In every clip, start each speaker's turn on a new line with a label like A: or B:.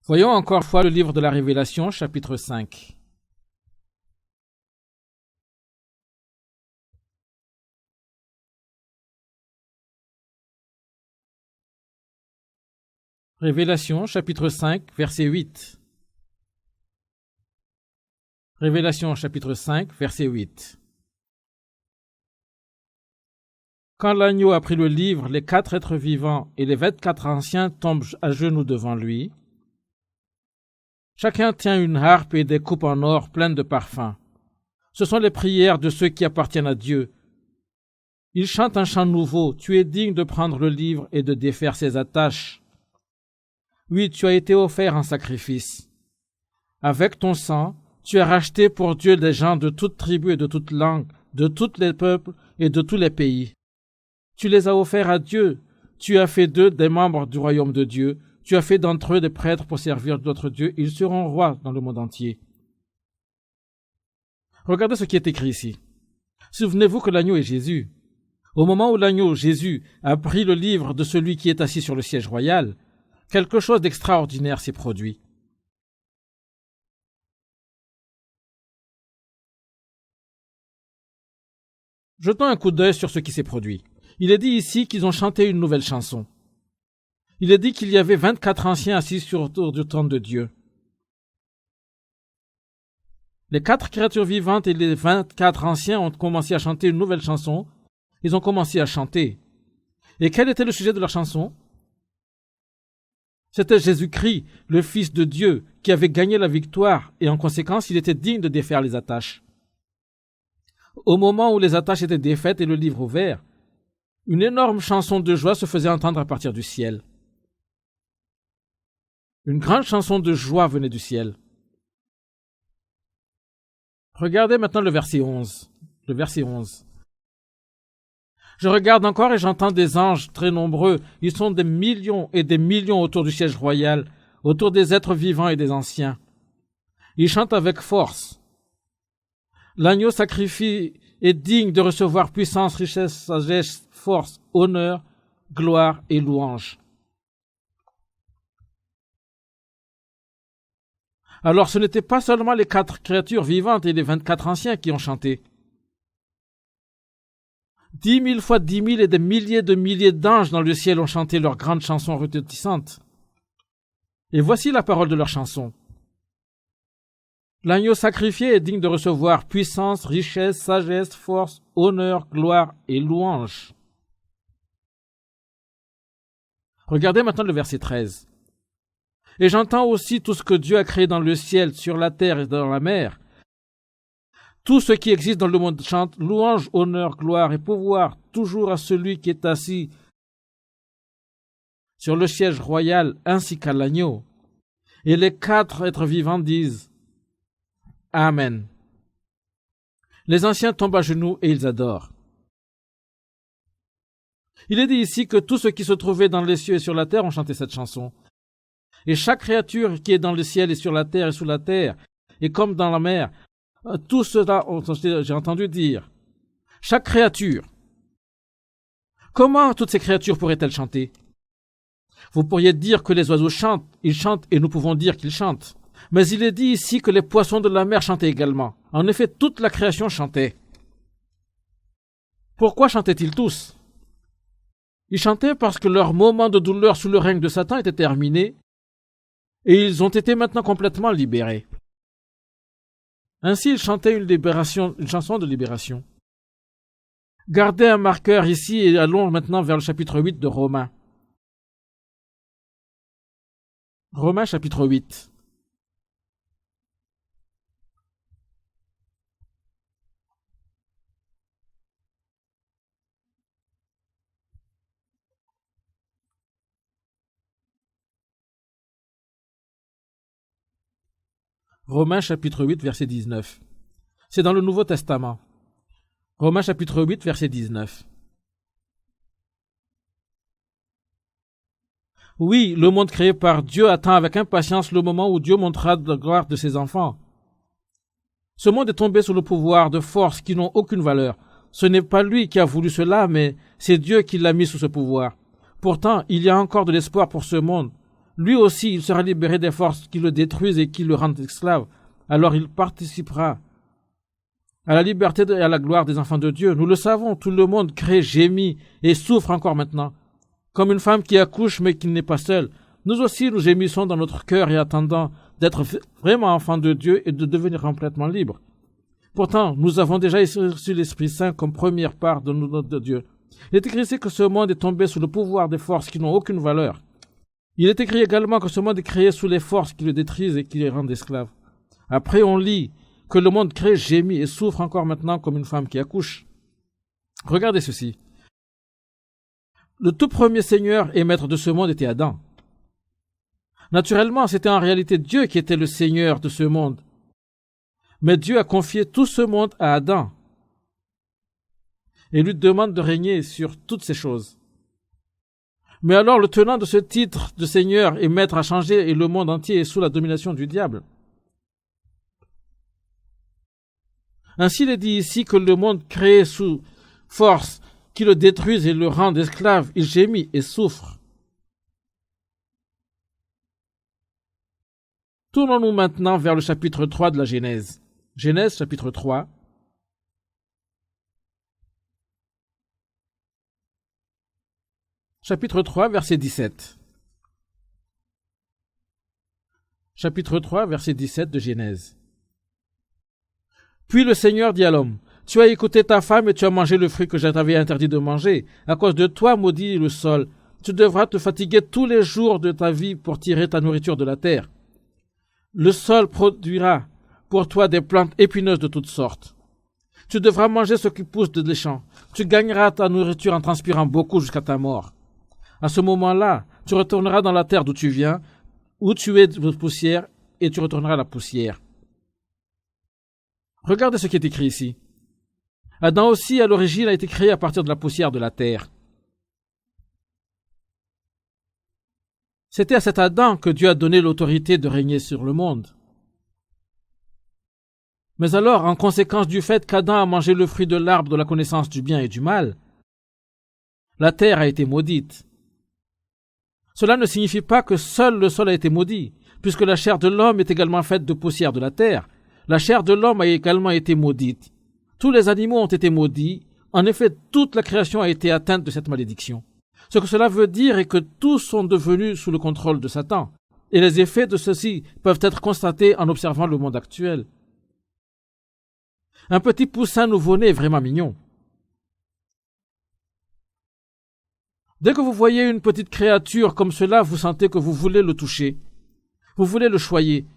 A: Voyons encore une fois le livre de la Révélation, chapitre 5. Révélation, chapitre 5, verset 8. Révélation, chapitre 5, verset 8. Quand l'agneau a pris le livre, les 4 êtres vivants et les 24 anciens tombent à genoux devant lui. Chacun tient une harpe et des coupes en or pleines de parfums. Ce sont les prières de ceux qui appartiennent à Dieu. Ils chantent un chant nouveau. Tu es digne de prendre le livre et de défaire ses attaches. Oui, tu as été offert en sacrifice. Avec ton sang, tu as racheté pour Dieu des gens de toute tribu et de toute langue, de tous les peuples et de tous les pays. Tu les as offerts à Dieu. Tu as fait d'eux des membres du royaume de Dieu. Tu as fait d'entre eux des prêtres pour servir d'autres dieux. Ils seront rois dans le monde entier. Regardez ce qui est écrit ici. Souvenez-vous que l'agneau est Jésus. Au moment où l'agneau, Jésus, a pris le livre de celui qui est assis sur le siège royal, quelque chose d'extraordinaire s'est produit. Jetons un coup d'œil sur ce qui s'est produit. Il est dit ici qu'ils ont chanté une nouvelle chanson. Il est dit qu'il y avait 24 anciens assis autour du trône de Dieu. Les 4 créatures vivantes et les 24 anciens ont commencé à chanter une nouvelle chanson. Ils ont commencé à chanter. Et quel était le sujet de leur chanson? C'était Jésus-Christ, le Fils de Dieu, qui avait gagné la victoire et en conséquence, il était digne de défaire les attaches. Au moment où les attaches étaient défaites et le livre ouvert, une énorme chanson de joie se faisait entendre à partir du ciel. Une grande chanson de joie venait du ciel. Regardez maintenant le verset 11. Le verset 11. Je regarde encore et j'entends des anges très nombreux. Ils sont des millions et des millions autour du siège royal, autour des êtres vivants et des anciens. Ils chantent avec force. L'agneau sacrifié est digne de recevoir puissance, richesse, sagesse, force, honneur, gloire et louange. Alors ce n'étaient pas seulement les 4 créatures vivantes et les 24 anciens qui ont chanté. 10 000 fois 10 000 et des milliers de milliers d'anges dans le ciel ont chanté leur grande chanson retentissante. Et voici la parole de leur chanson. L'agneau sacrifié est digne de recevoir puissance, richesse, sagesse, force, honneur, gloire et louange. Regardez maintenant le verset 13. Et j'entends aussi tout ce que Dieu a créé dans le ciel, sur la terre et dans la mer. Tout ce qui existe dans le monde chante louange, honneur, gloire et pouvoir, toujours à celui qui est assis sur le siège royal ainsi qu'à l'agneau. Et les 4 êtres vivants disent Amen. Les anciens tombent à genoux et ils adorent. Il est dit ici que tous ceux qui se trouvaient dans les cieux et sur la terre ont chanté cette chanson. Et chaque créature qui est dans le ciel et sur la terre et sous la terre, et comme dans la mer, tout cela, j'ai entendu dire, chaque créature. Comment toutes ces créatures pourraient-elles chanter? Vous pourriez dire que les oiseaux chantent, ils chantent et nous pouvons dire qu'ils chantent. Mais il est dit ici que les poissons de la mer chantaient également. En effet, toute la création chantait. Pourquoi chantaient-ils tous? Ils chantaient parce que leur moment de douleur sous le règne de Satan était terminé et ils ont été maintenant complètement libérés. Ainsi, ils chantaient une chanson de libération. Gardez un marqueur ici et allons maintenant vers le chapitre 8 de Romains. Romains chapitre 8. Romains chapitre 8, verset 19. C'est dans le Nouveau Testament. Romains chapitre 8, verset 19. Oui, le monde créé par Dieu attend avec impatience le moment où Dieu montrera la gloire de ses enfants. Ce monde est tombé sous le pouvoir de forces qui n'ont aucune valeur. Ce n'est pas lui qui a voulu cela, mais c'est Dieu qui l'a mis sous ce pouvoir. Pourtant, il y a encore de l'espoir pour ce monde, lui aussi il sera libéré des forces qui le détruisent et qui le rendent esclave. Alors il participera à la liberté et à la gloire des enfants de Dieu. Nous le savons, tout le monde crée, gémit et souffre encore maintenant. Comme une femme qui accouche mais qui n'est pas seule. Nous aussi nous gémissons dans notre cœur et attendant d'être vraiment enfants de Dieu et de devenir complètement libres. Pourtant, nous avons déjà reçu l'Esprit Saint comme première part de notre Dieu. Il est écrit ici que ce monde est tombé sous le pouvoir des forces qui n'ont aucune valeur. Il est écrit également que ce monde est créé sous les forces qui le détruisent et qui les rendent esclaves. Après, on lit que le monde crée, gémit et souffre encore maintenant comme une femme qui accouche. Regardez ceci. Le tout premier seigneur et maître de ce monde était Adam. Naturellement, c'était en réalité Dieu qui était le seigneur de ce monde. Mais Dieu a confié tout ce monde à Adam et lui demande de régner sur toutes ces choses. Mais alors le tenant de ce titre de seigneur et maître a changé et le monde entier est sous la domination du diable. Ainsi il est dit ici que le monde créé sous force qui le détruisent et le rendent esclave, il gémit et souffre. Tournons-nous maintenant vers le chapitre 3 de la Genèse. Genèse chapitre 3. Chapitre 3, verset 17. Chapitre 3, verset 17 de Genèse. Puis le Seigneur dit à l'homme, « Tu as écouté ta femme et tu as mangé le fruit que je t'avais interdit de manger. À cause de toi, maudit le sol. Tu devras te fatiguer tous les jours de ta vie pour tirer ta nourriture de la terre. Le sol produira pour toi des plantes épineuses de toutes sortes. Tu devras manger ce qui pousse de les champs. Tu gagneras ta nourriture en transpirant beaucoup jusqu'à ta mort. À ce moment-là, tu retourneras dans la terre d'où tu viens, où tu es de poussière, et tu retourneras à la poussière. » Regardez ce qui est écrit ici. Adam aussi, à l'origine, a été créé à partir de la poussière de la terre. C'était à cet Adam que Dieu a donné l'autorité de régner sur le monde. Mais alors, en conséquence du fait qu'Adam a mangé le fruit de l'arbre de la connaissance du bien et du mal, la terre a été maudite. Cela ne signifie pas que seul le sol a été maudit, puisque la chair de l'homme est également faite de poussière de la terre. La chair de l'homme a également été maudite. Tous les animaux ont été maudits. En effet, toute la création a été atteinte de cette malédiction. Ce que cela veut dire est que tous sont devenus sous le contrôle de Satan, et les effets de ceci peuvent être constatés en observant le monde actuel. Un petit poussin nouveau-né est vraiment mignon. Dès que vous voyez une petite créature comme cela, vous sentez que vous voulez le toucher. Vous voulez le choyer.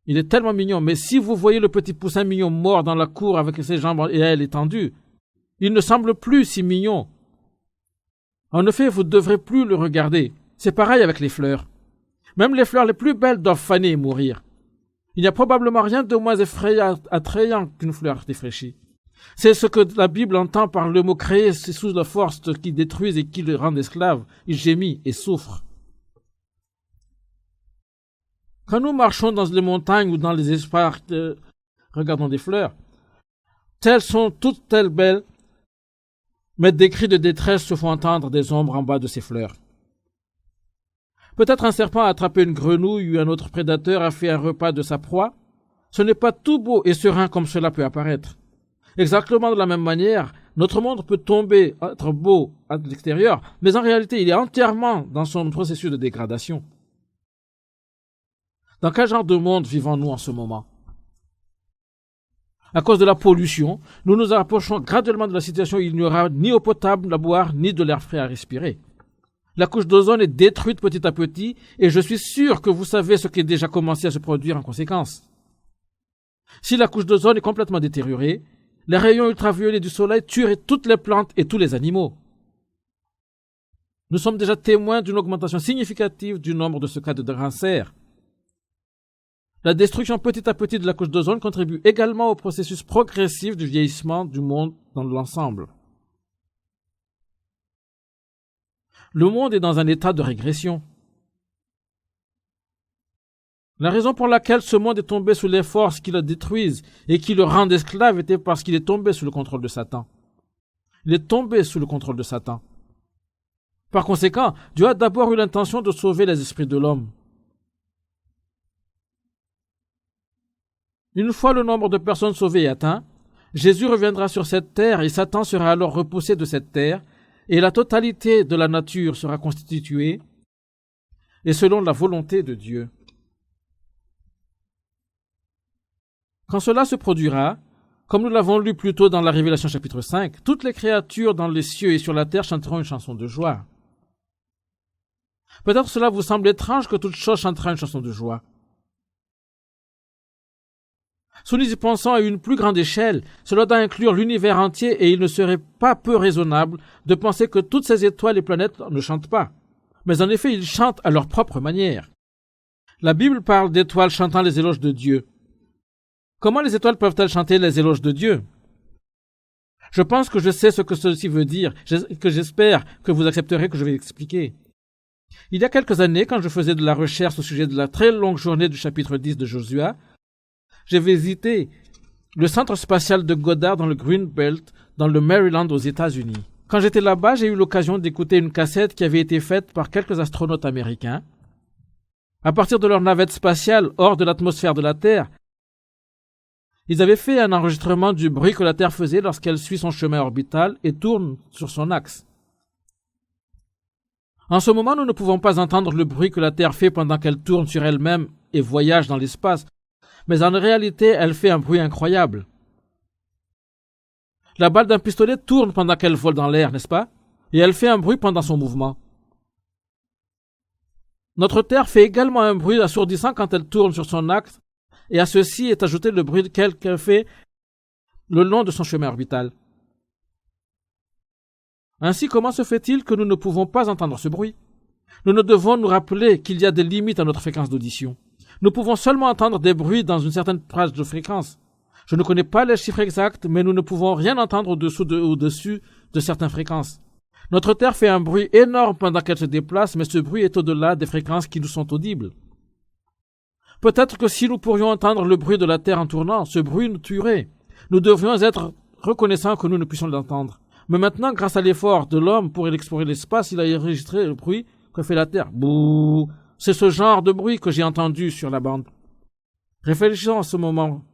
A: Il est tellement mignon, mais si vous voyez le petit poussin mignon mort dans la cour avec ses jambes et ailes étendues, il ne semble plus si mignon. En effet, vous ne devrez plus le regarder. C'est pareil avec les fleurs. Même les fleurs les plus belles doivent faner et mourir. Il n'y a probablement rien de moins attrayant qu'une fleur défraîchie. C'est ce que la Bible entend par le mot créé, c'est sous la force qui détruisent et qui le rendent esclave. Il gémit et souffre. Quand nous marchons dans les montagnes ou dans les espaces, regardons des fleurs, telles sont toutes telles belles, mais des cris de détresse se font entendre des ombres en bas de ces fleurs. Peut-être un serpent a attrapé une grenouille ou un autre prédateur a fait un repas de sa proie. Ce n'est pas tout beau et serein comme cela peut apparaître. Exactement de la même manière, notre monde peut tomber, être beau à l'extérieur, mais en réalité, il est entièrement dans son processus de dégradation. Dans quel genre de monde vivons-nous en ce moment? À cause de la pollution, nous nous approchons graduellement de la situation où il n'y aura ni eau potable à boire, ni de l'air frais à respirer. La couche d'ozone est détruite petit à petit, et je suis sûr que vous savez ce qui a déjà commencé à se produire en conséquence. Si la couche d'ozone est complètement détériorée, les rayons ultraviolets du soleil tueraient toutes les plantes et tous les animaux. Nous sommes déjà témoins d'une augmentation significative du nombre de ce cas de cancer. La destruction petit à petit de la couche d'ozone contribue également au processus progressif du vieillissement du monde dans l'ensemble. Le monde est dans un état de régression. La raison pour laquelle ce monde est tombé sous les forces qui le détruisent et qui le rendent esclave était parce qu'il est tombé sous le contrôle de Satan. Il est tombé sous le contrôle de Satan. Par conséquent, Dieu a d'abord eu l'intention de sauver les esprits de l'homme. Une fois le nombre de personnes sauvées atteint, Jésus reviendra sur cette terre et Satan sera alors repoussé de cette terre et la totalité de la nature sera constituée et selon la volonté de Dieu. Quand cela se produira, comme nous l'avons lu plus tôt dans la Révélation chapitre 5, toutes les créatures dans les cieux et sur la terre chanteront une chanson de joie. Peut-être cela vous semble étrange que toute chose chantera une chanson de joie. Si nous y pensons à une plus grande échelle, cela doit inclure l'univers entier et il ne serait pas peu raisonnable de penser que toutes ces étoiles et planètes ne chantent pas. Mais en effet, ils chantent à leur propre manière. La Bible parle d'étoiles chantant les éloges de Dieu. Comment les étoiles peuvent-elles chanter les éloges de Dieu? Je pense que je sais ce que ceci veut dire, que j'espère que vous accepterez que je vais expliquer. Il y a quelques années, quand je faisais de la recherche au sujet de la très longue journée du chapitre 10 de Josué, j'ai visité le centre spatial de Goddard dans le Green Belt, dans le Maryland aux États-Unis. Quand j'étais là-bas, j'ai eu l'occasion d'écouter une cassette qui avait été faite par quelques astronautes américains. À partir de leur navette spatiale hors de l'atmosphère de la Terre, ils avaient fait un enregistrement du bruit que la Terre faisait lorsqu'elle suit son chemin orbital et tourne sur son axe. En ce moment, nous ne pouvons pas entendre le bruit que la Terre fait pendant qu'elle tourne sur elle-même et voyage dans l'espace, mais en réalité, elle fait un bruit incroyable. La balle d'un pistolet tourne pendant qu'elle vole dans l'air, n'est-ce pas? Et elle fait un bruit pendant son mouvement. Notre Terre fait également un bruit assourdissant quand elle tourne sur son axe, et à ceci est ajouté le bruit qu'elle fait le long de son chemin orbital. Ainsi, comment se fait-il que nous ne pouvons pas entendre ce bruit? Nous ne devons nous rappeler qu'il y a des limites à notre fréquence d'audition. Nous pouvons seulement entendre des bruits dans une certaine plage de fréquence. Je ne connais pas les chiffres exacts, mais nous ne pouvons rien entendre au-dessus de certaines fréquences. Notre Terre fait un bruit énorme pendant qu'elle se déplace, mais ce bruit est au-delà des fréquences qui nous sont audibles. Peut-être que si nous pourrions entendre le bruit de la Terre en tournant, ce bruit nous tuerait. Nous devrions être reconnaissants que nous ne puissions l'entendre. Mais maintenant, grâce à l'effort de l'homme pour explorer l'espace, il a enregistré le bruit que fait la Terre. Bouh! C'est ce genre de bruit que j'ai entendu sur la bande. Réfléchissons à ce moment.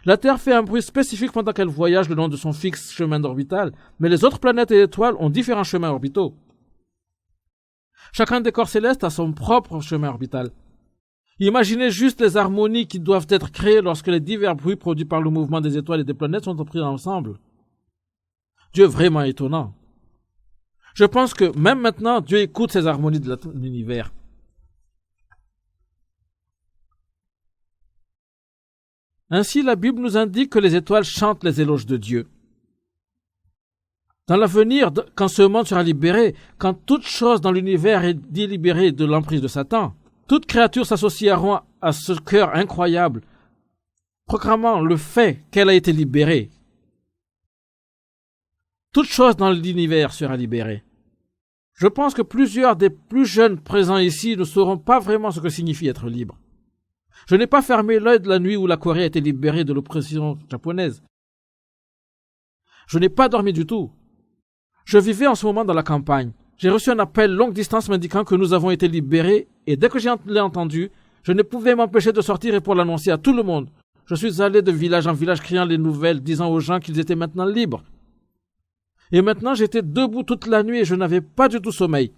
A: La Terre fait un bruit spécifique pendant qu'elle voyage le long de son fixe chemin orbital, mais les autres planètes et étoiles ont différents chemins orbitaux. Chacun des corps célestes a son propre chemin orbital. Imaginez juste les harmonies qui doivent être créées lorsque les divers bruits produits par le mouvement des étoiles et des planètes sont pris ensemble. Dieu est vraiment étonnant. Je pense que même maintenant, Dieu écoute ces harmonies de l'univers. Ainsi, la Bible nous indique que les étoiles chantent les éloges de Dieu. Dans l'avenir, quand ce monde sera libéré, quand toute chose dans l'univers est délibérée de l'emprise de Satan, toutes créatures s'associeront à ce cœur incroyable, proclamant le fait qu'elle a été libérée. Toute chose dans l'univers sera libérée. Je pense que plusieurs des plus jeunes présents ici ne sauront pas vraiment ce que signifie être libre. Je n'ai pas fermé l'œil de la nuit où la Corée a été libérée de l'oppression japonaise. Je n'ai pas dormi du tout. Je vivais en ce moment dans la campagne. J'ai reçu un appel longue distance m'indiquant que nous avons été libérés et dès que je l'ai entendu, je ne pouvais m'empêcher de sortir et pour l'annoncer à tout le monde. Je suis allé de village en village criant les nouvelles, disant aux gens qu'ils étaient maintenant libres. Et maintenant, j'étais debout toute la nuit et je n'avais pas du tout sommeil.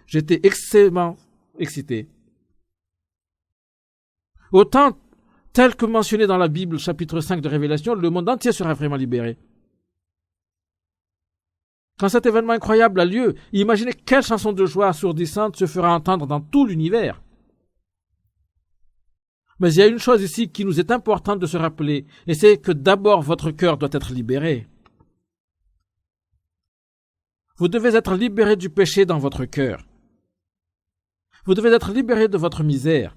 A: J'étais extrêmement excité. Autant, tel que mentionné dans la Bible, chapitre 5 de Révélation, le monde entier sera vraiment libéré. Quand cet événement incroyable a lieu, imaginez quelle chanson de joie assourdissante se fera entendre dans tout l'univers. Mais il y a une chose ici qui nous est importante de se rappeler, et c'est que d'abord votre cœur doit être libéré. Vous devez être libéré du péché dans votre cœur. Vous devez être libéré de votre misère.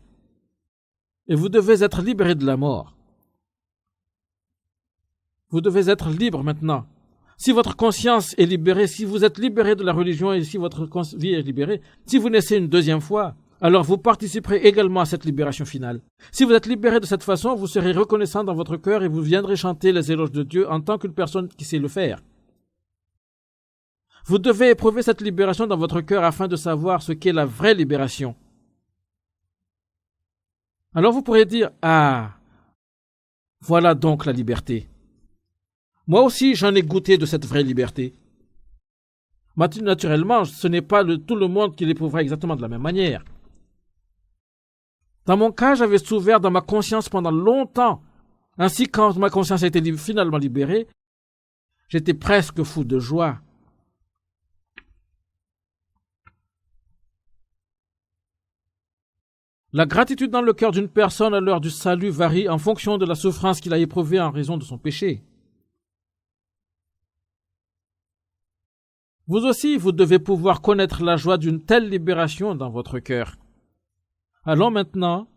A: Et vous devez être libéré de la mort. Vous devez être libre maintenant. Si votre conscience est libérée, si vous êtes libéré de la religion et si votre vie est libérée, si vous naissez une deuxième fois, alors vous participerez également à cette libération finale. Si vous êtes libéré de cette façon, vous serez reconnaissant dans votre cœur et vous viendrez chanter les éloges de Dieu en tant qu'une personne qui sait le faire. Vous devez éprouver cette libération dans votre cœur afin de savoir ce qu'est la vraie libération. Alors vous pourrez dire, ah, voilà donc la liberté. Moi aussi, j'en ai goûté de cette vraie liberté. Naturellement, ce n'est pas tout le monde qui l'éprouvera exactement de la même manière. Dans mon cas, j'avais souffert dans ma conscience pendant longtemps. Ainsi, quand ma conscience a été finalement libérée, j'étais presque fou de joie. La gratitude dans le cœur d'une personne à l'heure du salut varie en fonction de la souffrance qu'il a éprouvée en raison de son péché. Vous aussi, vous devez pouvoir connaître la joie d'une telle libération dans votre cœur. Allons maintenant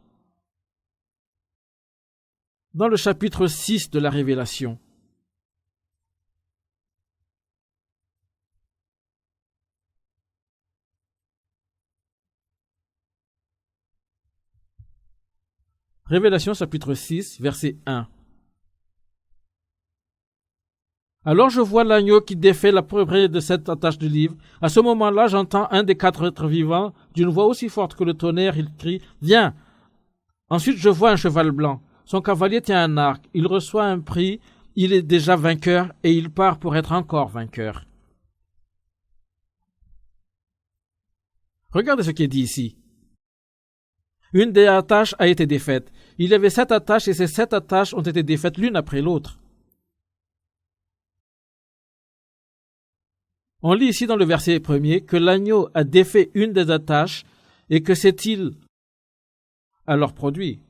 A: dans le chapitre 6 de la Révélation. Révélation chapitre 6, verset 1. Alors je vois l'agneau qui défait la première de cette attache du livre. À ce moment-là, j'entends un des 4 êtres vivants, d'une voix aussi forte que le tonnerre, il crie « Viens !» Ensuite, je vois un cheval blanc. Son cavalier tient un arc. Il reçoit un prix. Il est déjà vainqueur et il part pour être encore vainqueur. Regardez ce qui est dit ici. Une des attaches a été défaite. Il y avait 7 attaches et ces 7 attaches ont été défaites l'une après l'autre. On lit ici dans le verset 1er que l'agneau a défait une des attaches et que s'est-il alors produit.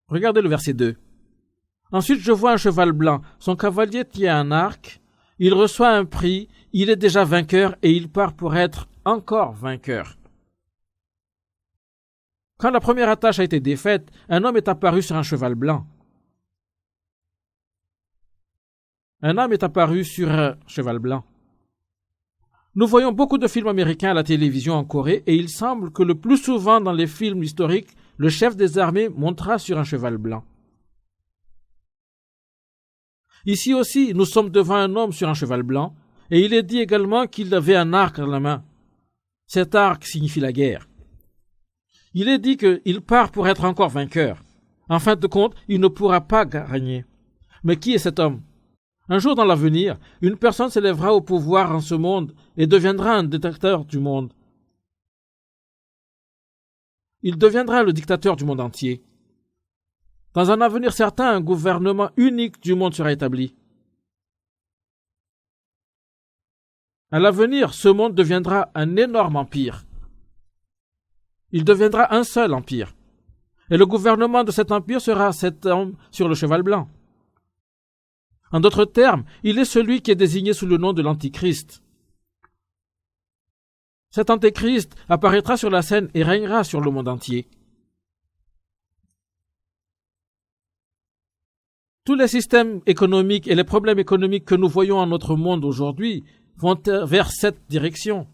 A: Regardez le verset 2. Ensuite, je vois un cheval blanc. Son cavalier tient un arc. Il reçoit un prix. Il est déjà vainqueur et il part pour être encore vainqueur. Quand la première attache a été défaite, un homme est apparu sur un cheval blanc. Un homme est apparu sur un cheval blanc. Nous voyons beaucoup de films américains à la télévision en Corée et il semble que le plus souvent dans les films historiques, le chef des armées montera sur un cheval blanc. Ici aussi, nous sommes devant un homme sur un cheval blanc et il est dit également qu'il avait un arc dans la main. Cet arc signifie la guerre. Il est dit qu'il part pour être encore vainqueur. En fin de compte, il ne pourra pas gagner. Mais qui est cet homme? Un jour dans l'avenir, une personne s'élèvera au pouvoir en ce monde et deviendra un dictateur du monde. Il deviendra le dictateur du monde entier. Dans un avenir certain, un gouvernement unique du monde sera établi. À l'avenir, ce monde deviendra un énorme empire. Il deviendra un seul empire. Et le gouvernement de cet empire sera cet homme sur le cheval blanc. En d'autres termes, il est celui qui est désigné sous le nom de l'Antichrist. Cet Antéchrist apparaîtra sur la scène et régnera sur le monde entier. Tous les systèmes économiques et les problèmes économiques que nous voyons en notre monde aujourd'hui vont vers cette direction.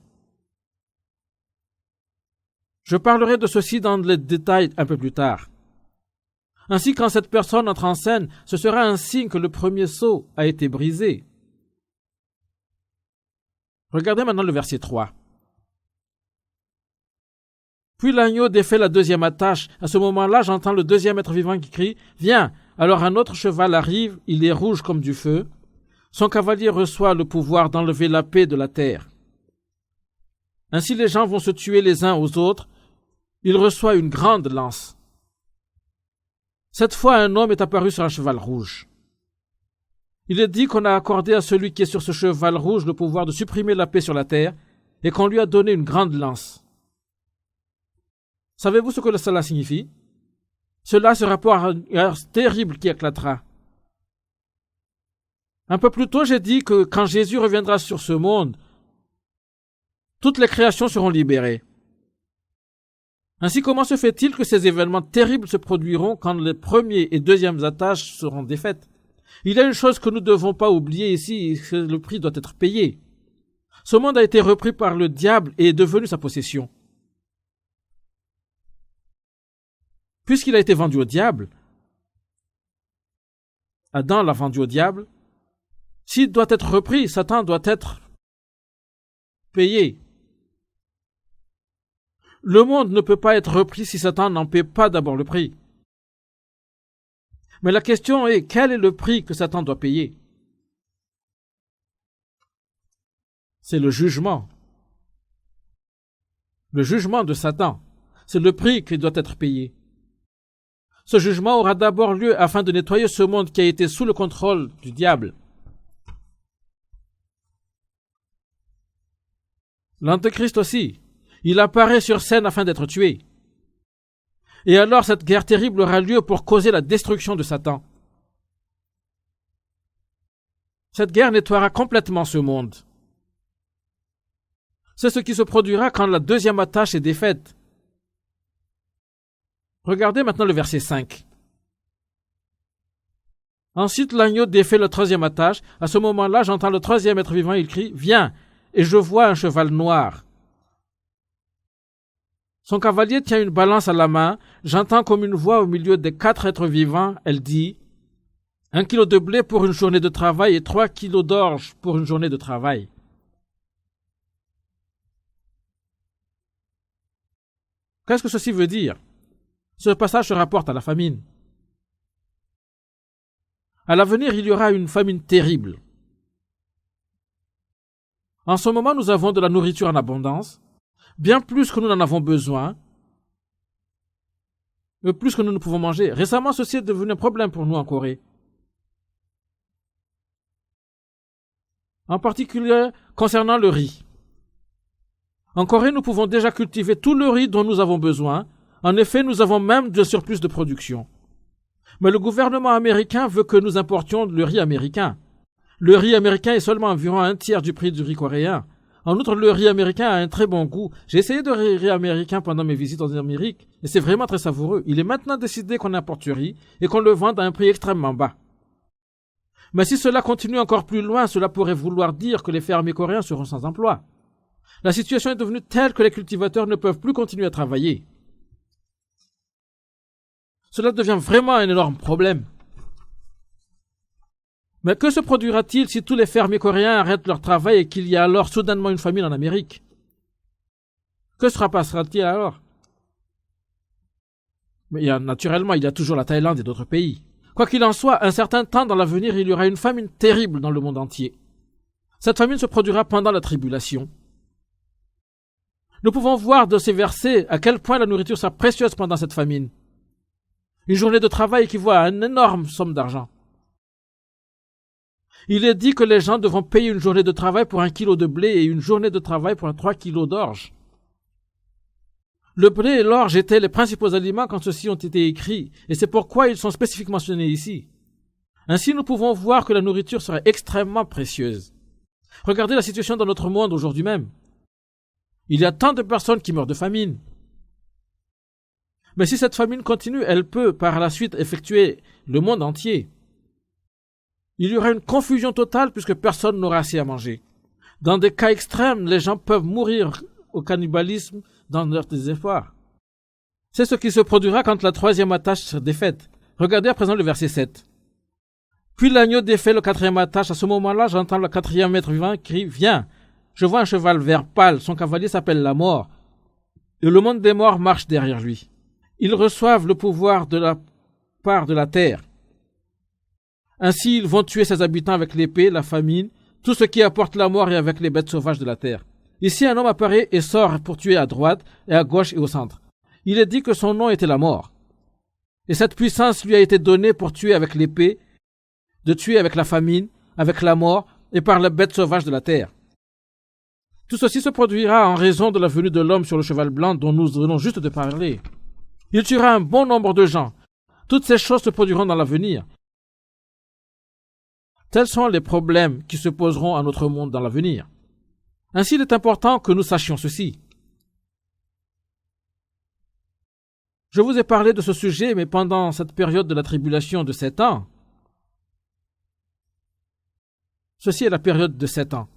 A: Je parlerai de ceci dans les détails un peu plus tard. Ainsi, quand cette personne entre en scène, ce sera un signe que le premier sceau a été brisé. Regardez maintenant le verset 3. Puis l'agneau défait la deuxième attache. À ce moment-là, j'entends le deuxième être vivant qui crie « Viens !» Alors un autre cheval arrive, il est rouge comme du feu. Son cavalier reçoit le pouvoir d'enlever la paix de la terre. Ainsi les gens vont se tuer les uns aux autres. Il reçoit une grande lance. Cette fois, un homme est apparu sur un cheval rouge. Il est dit qu'on a accordé à celui qui est sur ce cheval rouge le pouvoir de supprimer la paix sur la terre et qu'on lui a donné une grande lance. Savez-vous ce que cela signifie? Cela se rapporte à une guerre terrible qui éclatera. Un peu plus tôt, j'ai dit que quand Jésus reviendra sur ce monde, toutes les créations seront libérées. Ainsi, comment se fait-il que ces événements terribles se produiront quand les premiers et deuxièmes attaches seront défaites? Il y a une chose que nous ne devons pas oublier ici, et que le prix doit être payé. Ce monde a été repris par le diable et est devenu sa possession. Puisqu'il a été vendu au diable, Adam l'a vendu au diable, s'il doit être repris, Satan doit être payer. Le monde ne peut pas être repris si Satan n'en paie pas d'abord le prix. Mais la question est, quel est le prix que Satan doit payer? C'est le jugement. Le jugement de Satan, c'est le prix qui doit être payé. Ce jugement aura d'abord lieu afin de nettoyer ce monde qui a été sous le contrôle du diable. L'Antéchrist aussi, il apparaît sur scène afin d'être tué. Et alors cette guerre terrible aura lieu pour causer la destruction de Satan. Cette guerre nettoiera complètement ce monde. C'est ce qui se produira quand la deuxième attache est défaite. Regardez maintenant le verset 5. Ensuite l'agneau défait le troisième attache. À ce moment-là, j'entends le troisième être vivant, il crie « Viens !» et je vois un cheval noir. Son cavalier tient une balance à la main. J'entends comme une voix au milieu des 4 êtres vivants. Elle dit « 1 kilo de blé pour une journée de travail et 3 kilos d'orge pour une journée de travail. » Qu'est-ce que ceci veut dire? Ce passage se rapporte à la famine. À l'avenir, il y aura une famine terrible. En ce moment, nous avons de la nourriture en abondance, bien plus que nous n'en avons besoin, plus que nous ne pouvons manger. Récemment, ceci est devenu un problème pour nous en Corée. En particulier concernant le riz. En Corée, nous pouvons déjà cultiver tout le riz dont nous avons besoin. En effet, nous avons même de surplus de production. Mais le gouvernement américain veut que nous importions le riz américain. Le riz américain est seulement environ 1/3 du prix du riz coréen. En outre, le riz américain a un très bon goût. J'ai essayé de riz américain pendant mes visites en Amérique et c'est vraiment très savoureux. Il est maintenant décidé qu'on importe ce riz et qu'on le vende à un prix extrêmement bas. Mais si cela continue encore plus loin, cela pourrait vouloir dire que les fermiers coréens seront sans emploi. La situation est devenue telle que les cultivateurs ne peuvent plus continuer à travailler. Cela devient vraiment un énorme problème. Mais que se produira-t-il si tous les fermiers coréens arrêtent leur travail et qu'il y a alors soudainement une famine en Amérique? Que se passera-t-il alors? Mais naturellement, il y a toujours la Thaïlande et d'autres pays. Quoi qu'il en soit, un certain temps dans l'avenir, il y aura une famine terrible dans le monde entier. Cette famine se produira pendant la tribulation. Nous pouvons voir de ces versets à quel point la nourriture sera précieuse pendant cette famine. Une journée de travail équivaut à une énorme somme d'argent. Il est dit que les gens devront payer une journée de travail pour 1 kilo de blé et une journée de travail pour 3 kilos d'orge. Le blé et l'orge étaient les principaux aliments quand ceux-ci ont été écrits, et c'est pourquoi ils sont spécifiquement mentionnés ici. Ainsi, nous pouvons voir que la nourriture serait extrêmement précieuse. Regardez la situation dans notre monde aujourd'hui même. Il y a tant de personnes qui meurent de famine. Mais si cette famine continue, elle peut par la suite effectuer le monde entier. Il y aura une confusion totale puisque personne n'aura assez à manger. Dans des cas extrêmes, les gens peuvent mourir au cannibalisme dans leur désespoir. C'est ce qui se produira quand la troisième attache sera défaite. Regardez à présent le verset 7. Puis l'agneau défait le quatrième attache. À ce moment-là, j'entends le quatrième être vivant crier « Viens !» Je vois un cheval vert pâle. Son cavalier s'appelle la mort. Et le monde des morts marche derrière lui. Ils reçoivent le pouvoir de la part de la terre. Ainsi, ils vont tuer ses habitants avec l'épée, la famine, tout ce qui apporte la mort et avec les bêtes sauvages de la terre. Ici, un homme apparaît et sort pour tuer à droite et à gauche et au centre. Il est dit que son nom était la mort. Et cette puissance lui a été donnée pour tuer avec l'épée, de tuer avec la famine, avec la mort et par les bêtes sauvages de la terre. Tout ceci se produira en raison de la venue de l'homme sur le cheval blanc dont nous venons juste de parler. Il tuera un bon nombre de gens. Toutes ces choses se produiront dans l'avenir. Tels sont les problèmes qui se poseront à notre monde dans l'avenir. Ainsi, il est important que nous sachions ceci. Je vous ai parlé de ce sujet, mais pendant cette période de la tribulation de 7 ans, ceci est la période de 7 ans.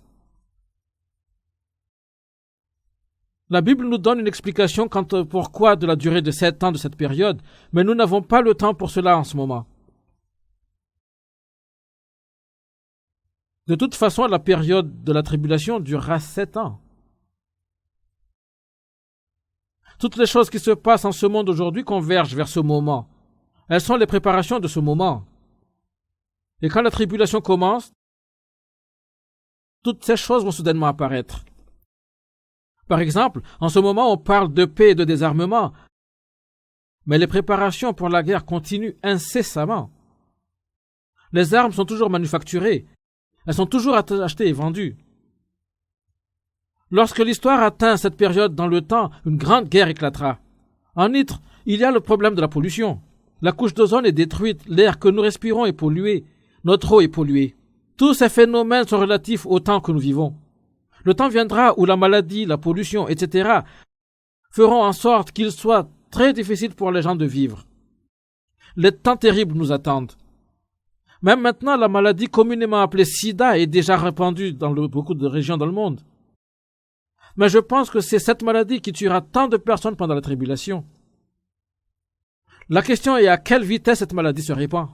A: La Bible nous donne une explication quant au pourquoi de la durée de 7 ans de cette période, mais nous n'avons pas le temps pour cela en ce moment. De toute façon, la période de la tribulation durera 7 ans. Toutes les choses qui se passent en ce monde aujourd'hui convergent vers ce moment. Elles sont les préparations de ce moment. Et quand la tribulation commence, toutes ces choses vont soudainement apparaître. Par exemple, en ce moment, on parle de paix et de désarmement, mais les préparations pour la guerre continuent incessamment. Les armes sont toujours manufacturées, elles sont toujours achetées et vendues. Lorsque l'histoire atteint cette période dans le temps, une grande guerre éclatera. En outre, il y a le problème de la pollution. La couche d'ozone est détruite, l'air que nous respirons est pollué, notre eau est polluée. Tous ces phénomènes sont relatifs au temps que nous vivons. Le temps viendra où la maladie, la pollution, etc. feront en sorte qu'il soit très difficile pour les gens de vivre. Les temps terribles nous attendent. Même maintenant, la maladie communément appelée sida est déjà répandue dans beaucoup de régions dans le monde. Mais je pense que c'est cette maladie qui tuera tant de personnes pendant la tribulation. La question est à quelle vitesse cette maladie se répand.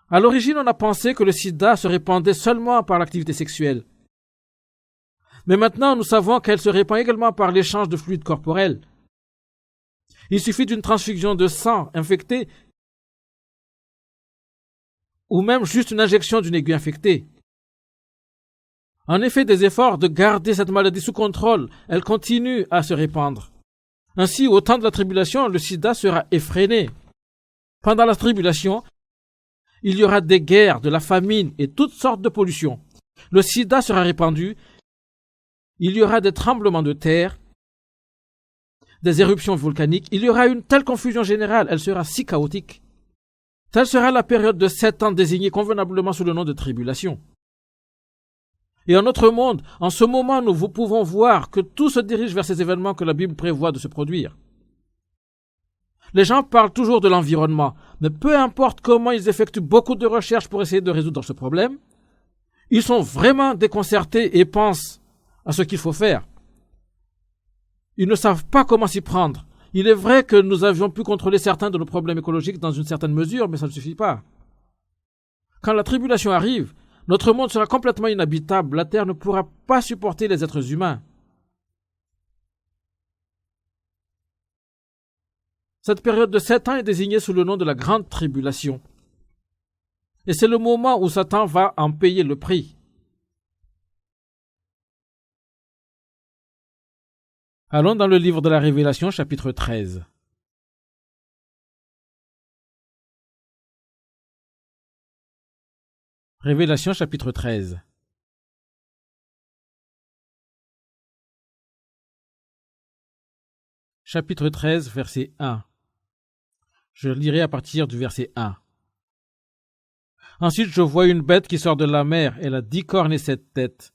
A: À l'origine, on a pensé que le sida se répandait seulement par l'activité sexuelle. Mais maintenant, nous savons qu'elle se répand également par l'échange de fluides corporels. Il suffit d'une transfusion de sang infecté ou même juste une injection d'une aiguille infectée. En effet, des efforts de garder cette maladie sous contrôle, elle continue à se répandre. Ainsi, au temps de la tribulation, le sida sera effréné. Pendant la tribulation, il y aura des guerres, de la famine et toutes sortes de pollutions. Le sida sera répandu. Il y aura des tremblements de terre, des éruptions volcaniques. Il y aura une telle confusion générale, elle sera si chaotique. Telle sera la période de 7 ans désignée convenablement sous le nom de tribulation. Et en notre monde, en ce moment, nous pouvons voir que tout se dirige vers ces événements que la Bible prévoit de se produire. Les gens parlent toujours de l'environnement, mais peu importe comment ils effectuent beaucoup de recherches pour essayer de résoudre ce problème, ils sont vraiment déconcertés et pensent à ce qu'il faut faire. Ils ne savent pas comment s'y prendre. Il est vrai que nous avions pu contrôler certains de nos problèmes écologiques dans une certaine mesure, mais ça ne suffit pas. Quand la tribulation arrive, notre monde sera complètement inhabitable. La terre ne pourra pas supporter les êtres humains. Cette période de 7 ans est désignée sous le nom de la grande tribulation. Et c'est le moment où Satan va en payer le prix. Allons dans le livre de la Révélation, chapitre 13. Révélation, chapitre 13. Chapitre 13, verset 1. Je lirai à partir du verset 1. Ensuite, je vois une bête qui sort de la mer. Elle a 10 cornes et 7 têtes.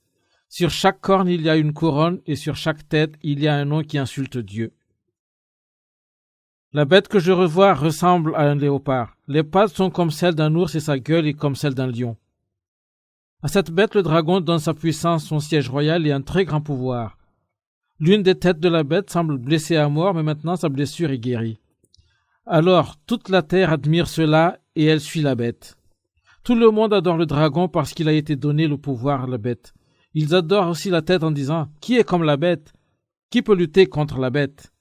A: Sur chaque corne, il y a une couronne, et sur chaque tête, il y a un nom qui insulte Dieu. La bête que je revois ressemble à un léopard. Les pattes sont comme celles d'un ours et sa gueule est comme celle d'un lion. À cette bête, le dragon donne sa puissance, son siège royal et un très grand pouvoir. L'une des têtes de la bête semble blessée à mort, mais maintenant sa blessure est guérie. Alors, toute la terre admire cela et elle suit la bête. Tout le monde adore le dragon parce qu'il a été donné le pouvoir à la bête. Ils adorent aussi la tête en disant « Qui est comme la bête? Qui peut lutter contre la bête ?»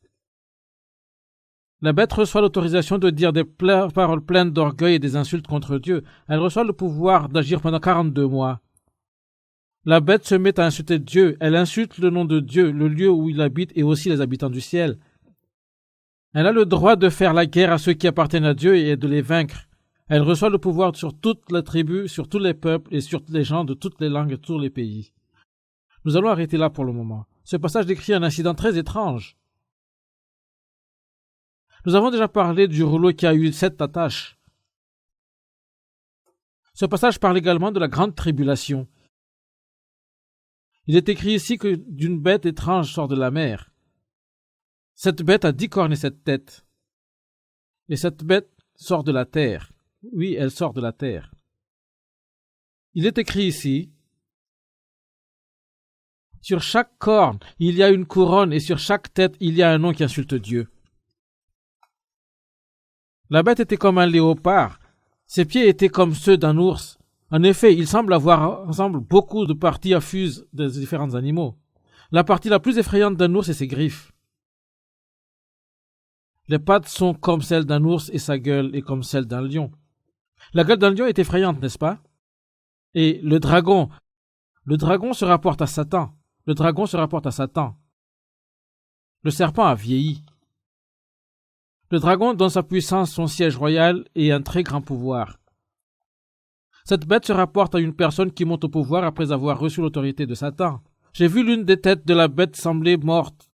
A: La bête reçoit l'autorisation de dire des paroles pleines d'orgueil et des insultes contre Dieu. Elle reçoit le pouvoir d'agir pendant 42 mois. La bête se met à insulter Dieu. Elle insulte le nom de Dieu, le lieu où il habite et aussi les habitants du ciel. Elle a le droit de faire la guerre à ceux qui appartiennent à Dieu et de les vaincre. Elle reçoit le pouvoir sur toute la tribu, sur tous les peuples et sur les gens de toutes les langues et tous les pays. Nous allons arrêter là pour le moment. Ce passage décrit un incident très étrange. Nous avons déjà parlé du rouleau qui a eu 7 attaches. Ce passage parle également de la grande tribulation. Il est écrit ici que d'une bête étrange sort de la mer. Cette bête a 10 cornes et 7 têtes. Et cette bête sort de la terre. Oui, elle sort de la terre. Il est écrit ici, sur chaque corne, il y a une couronne et sur chaque tête, il y a un nom qui insulte Dieu. La bête était comme un léopard. Ses pieds étaient comme ceux d'un ours. En effet, il semble avoir ensemble beaucoup de parties affuses des différents animaux. La partie la plus effrayante d'un ours est ses griffes. Les pattes sont comme celles d'un ours et sa gueule est comme celle d'un lion. La gueule d'un lion est effrayante, n'est-ce pas? Et le dragon se rapporte à Satan. Le dragon se rapporte à Satan. Le serpent a vieilli. Le dragon donne sa puissance, son siège royal et un très grand pouvoir. Cette bête se rapporte à une personne qui monte au pouvoir après avoir reçu l'autorité de Satan. J'ai vu l'une des têtes de la bête sembler morte.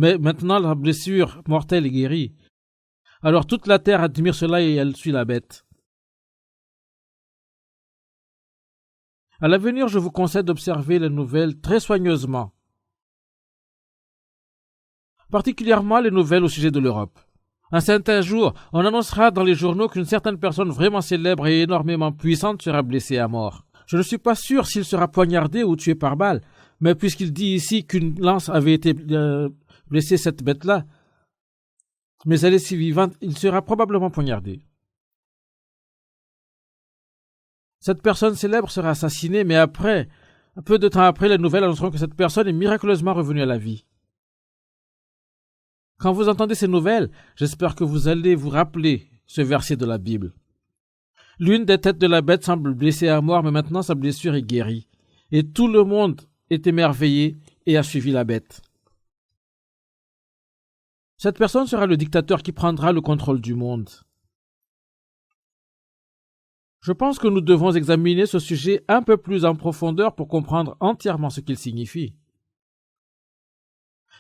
A: Mais maintenant la blessure mortelle est guérie. Alors toute la terre admire cela et elle suit la bête. À l'avenir, je vous conseille d'observer les nouvelles très soigneusement. Particulièrement les nouvelles au sujet de l'Europe. Un certain jour, on annoncera dans les journaux qu'une certaine personne vraiment célèbre et énormément puissante sera blessée à mort. Je ne suis pas sûr s'il sera poignardé ou tué par balle, mais puisqu'il dit ici qu'une lance avait été blessée cette bête-là, mais elle est si vivante, il sera probablement poignardé. Cette personne célèbre sera assassinée, mais après, peu de temps après, les nouvelles annonceront que cette personne est miraculeusement revenue à la vie. Quand vous entendez ces nouvelles, j'espère que vous allez vous rappeler ce verset de la Bible. L'une des têtes de la bête semble blessée à mort, mais maintenant sa blessure est guérie. Et tout le monde est émerveillé et a suivi la bête. Cette personne sera le dictateur qui prendra le contrôle du monde. Je pense que nous devons examiner ce sujet un peu plus en profondeur pour comprendre entièrement ce qu'il signifie.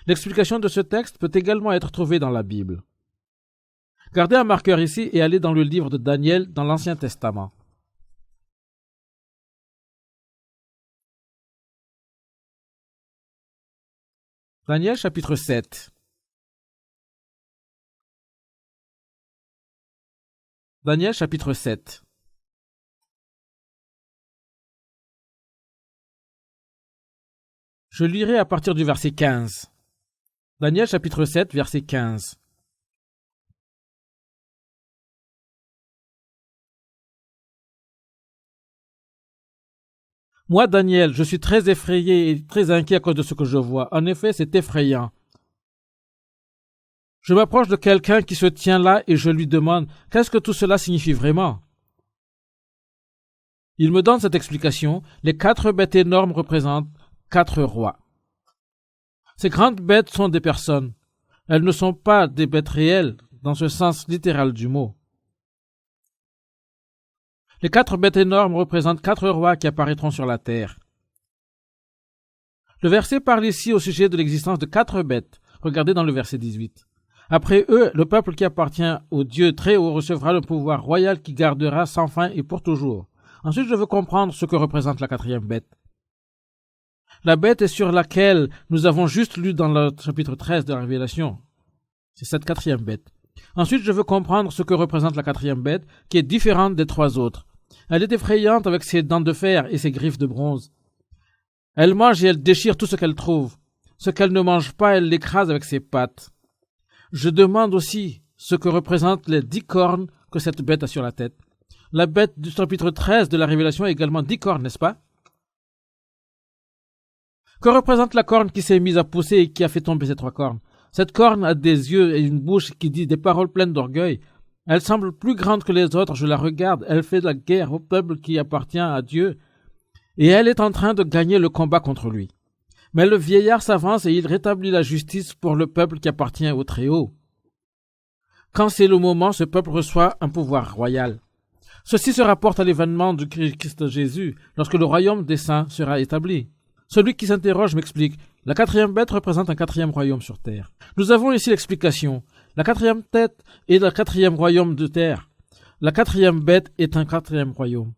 A: L'explication de ce texte peut également être trouvée dans la Bible. Gardez un marqueur ici et allez dans le livre de Daniel dans l'Ancien Testament. Daniel chapitre 7. Daniel chapitre 7. Je lirai à partir du verset 15. Daniel chapitre 7, verset 15. Moi, Daniel, je suis très effrayé et très inquiet à cause de ce que je vois. En effet, c'est effrayant. Je m'approche de quelqu'un qui se tient là et je lui demande « Qu'est-ce que tout cela signifie vraiment ?» Il me donne cette explication. Les 4 bêtes énormes représentent 4 rois. Ces grandes bêtes sont des personnes. Elles ne sont pas des bêtes réelles dans ce sens littéral du mot. Les 4 bêtes énormes représentent 4 rois qui apparaîtront sur la terre. Le verset parle ici au sujet de l'existence de 4 bêtes. Regardez dans le verset 18. Après eux, le peuple qui appartient au Dieu très haut recevra le pouvoir royal qui gardera sans fin et pour toujours. Ensuite, je veux comprendre ce que représente la 4e bête. La bête est sur laquelle nous avons juste lu dans le chapitre 13 de la Révélation. C'est cette 4e bête. Ensuite, je veux comprendre ce que représente la 4e bête, qui est différente des 3 autres. Elle est effrayante avec ses dents de fer et ses griffes de bronze. Elle mange et elle déchire tout ce qu'elle trouve. Ce qu'elle ne mange pas, elle l'écrase avec ses pattes. Je demande aussi ce que représentent les 10 cornes que cette bête a sur la tête. La bête du chapitre 13 de la Révélation a également 10 cornes, n'est-ce pas? Que représente la corne qui s'est mise à pousser et qui a fait tomber ces 3 cornes? Cette corne a des yeux et une bouche qui dit des paroles pleines d'orgueil. Elle semble plus grande que les autres, je la regarde, elle fait de la guerre au peuple qui appartient à Dieu, et elle est en train de gagner le combat contre lui. Mais le vieillard s'avance et il rétablit la justice pour le peuple qui appartient au Très-Haut. Quand c'est le moment, ce peuple reçoit un pouvoir royal. Ceci se rapporte à l'événement du Christ Jésus, lorsque le royaume des saints sera établi. Celui qui s'interroge m'explique. La 4e bête représente un 4e royaume sur terre. Nous avons ici l'explication. La 4e tête est le 4e royaume de terre. La 4e bête est un 4e royaume.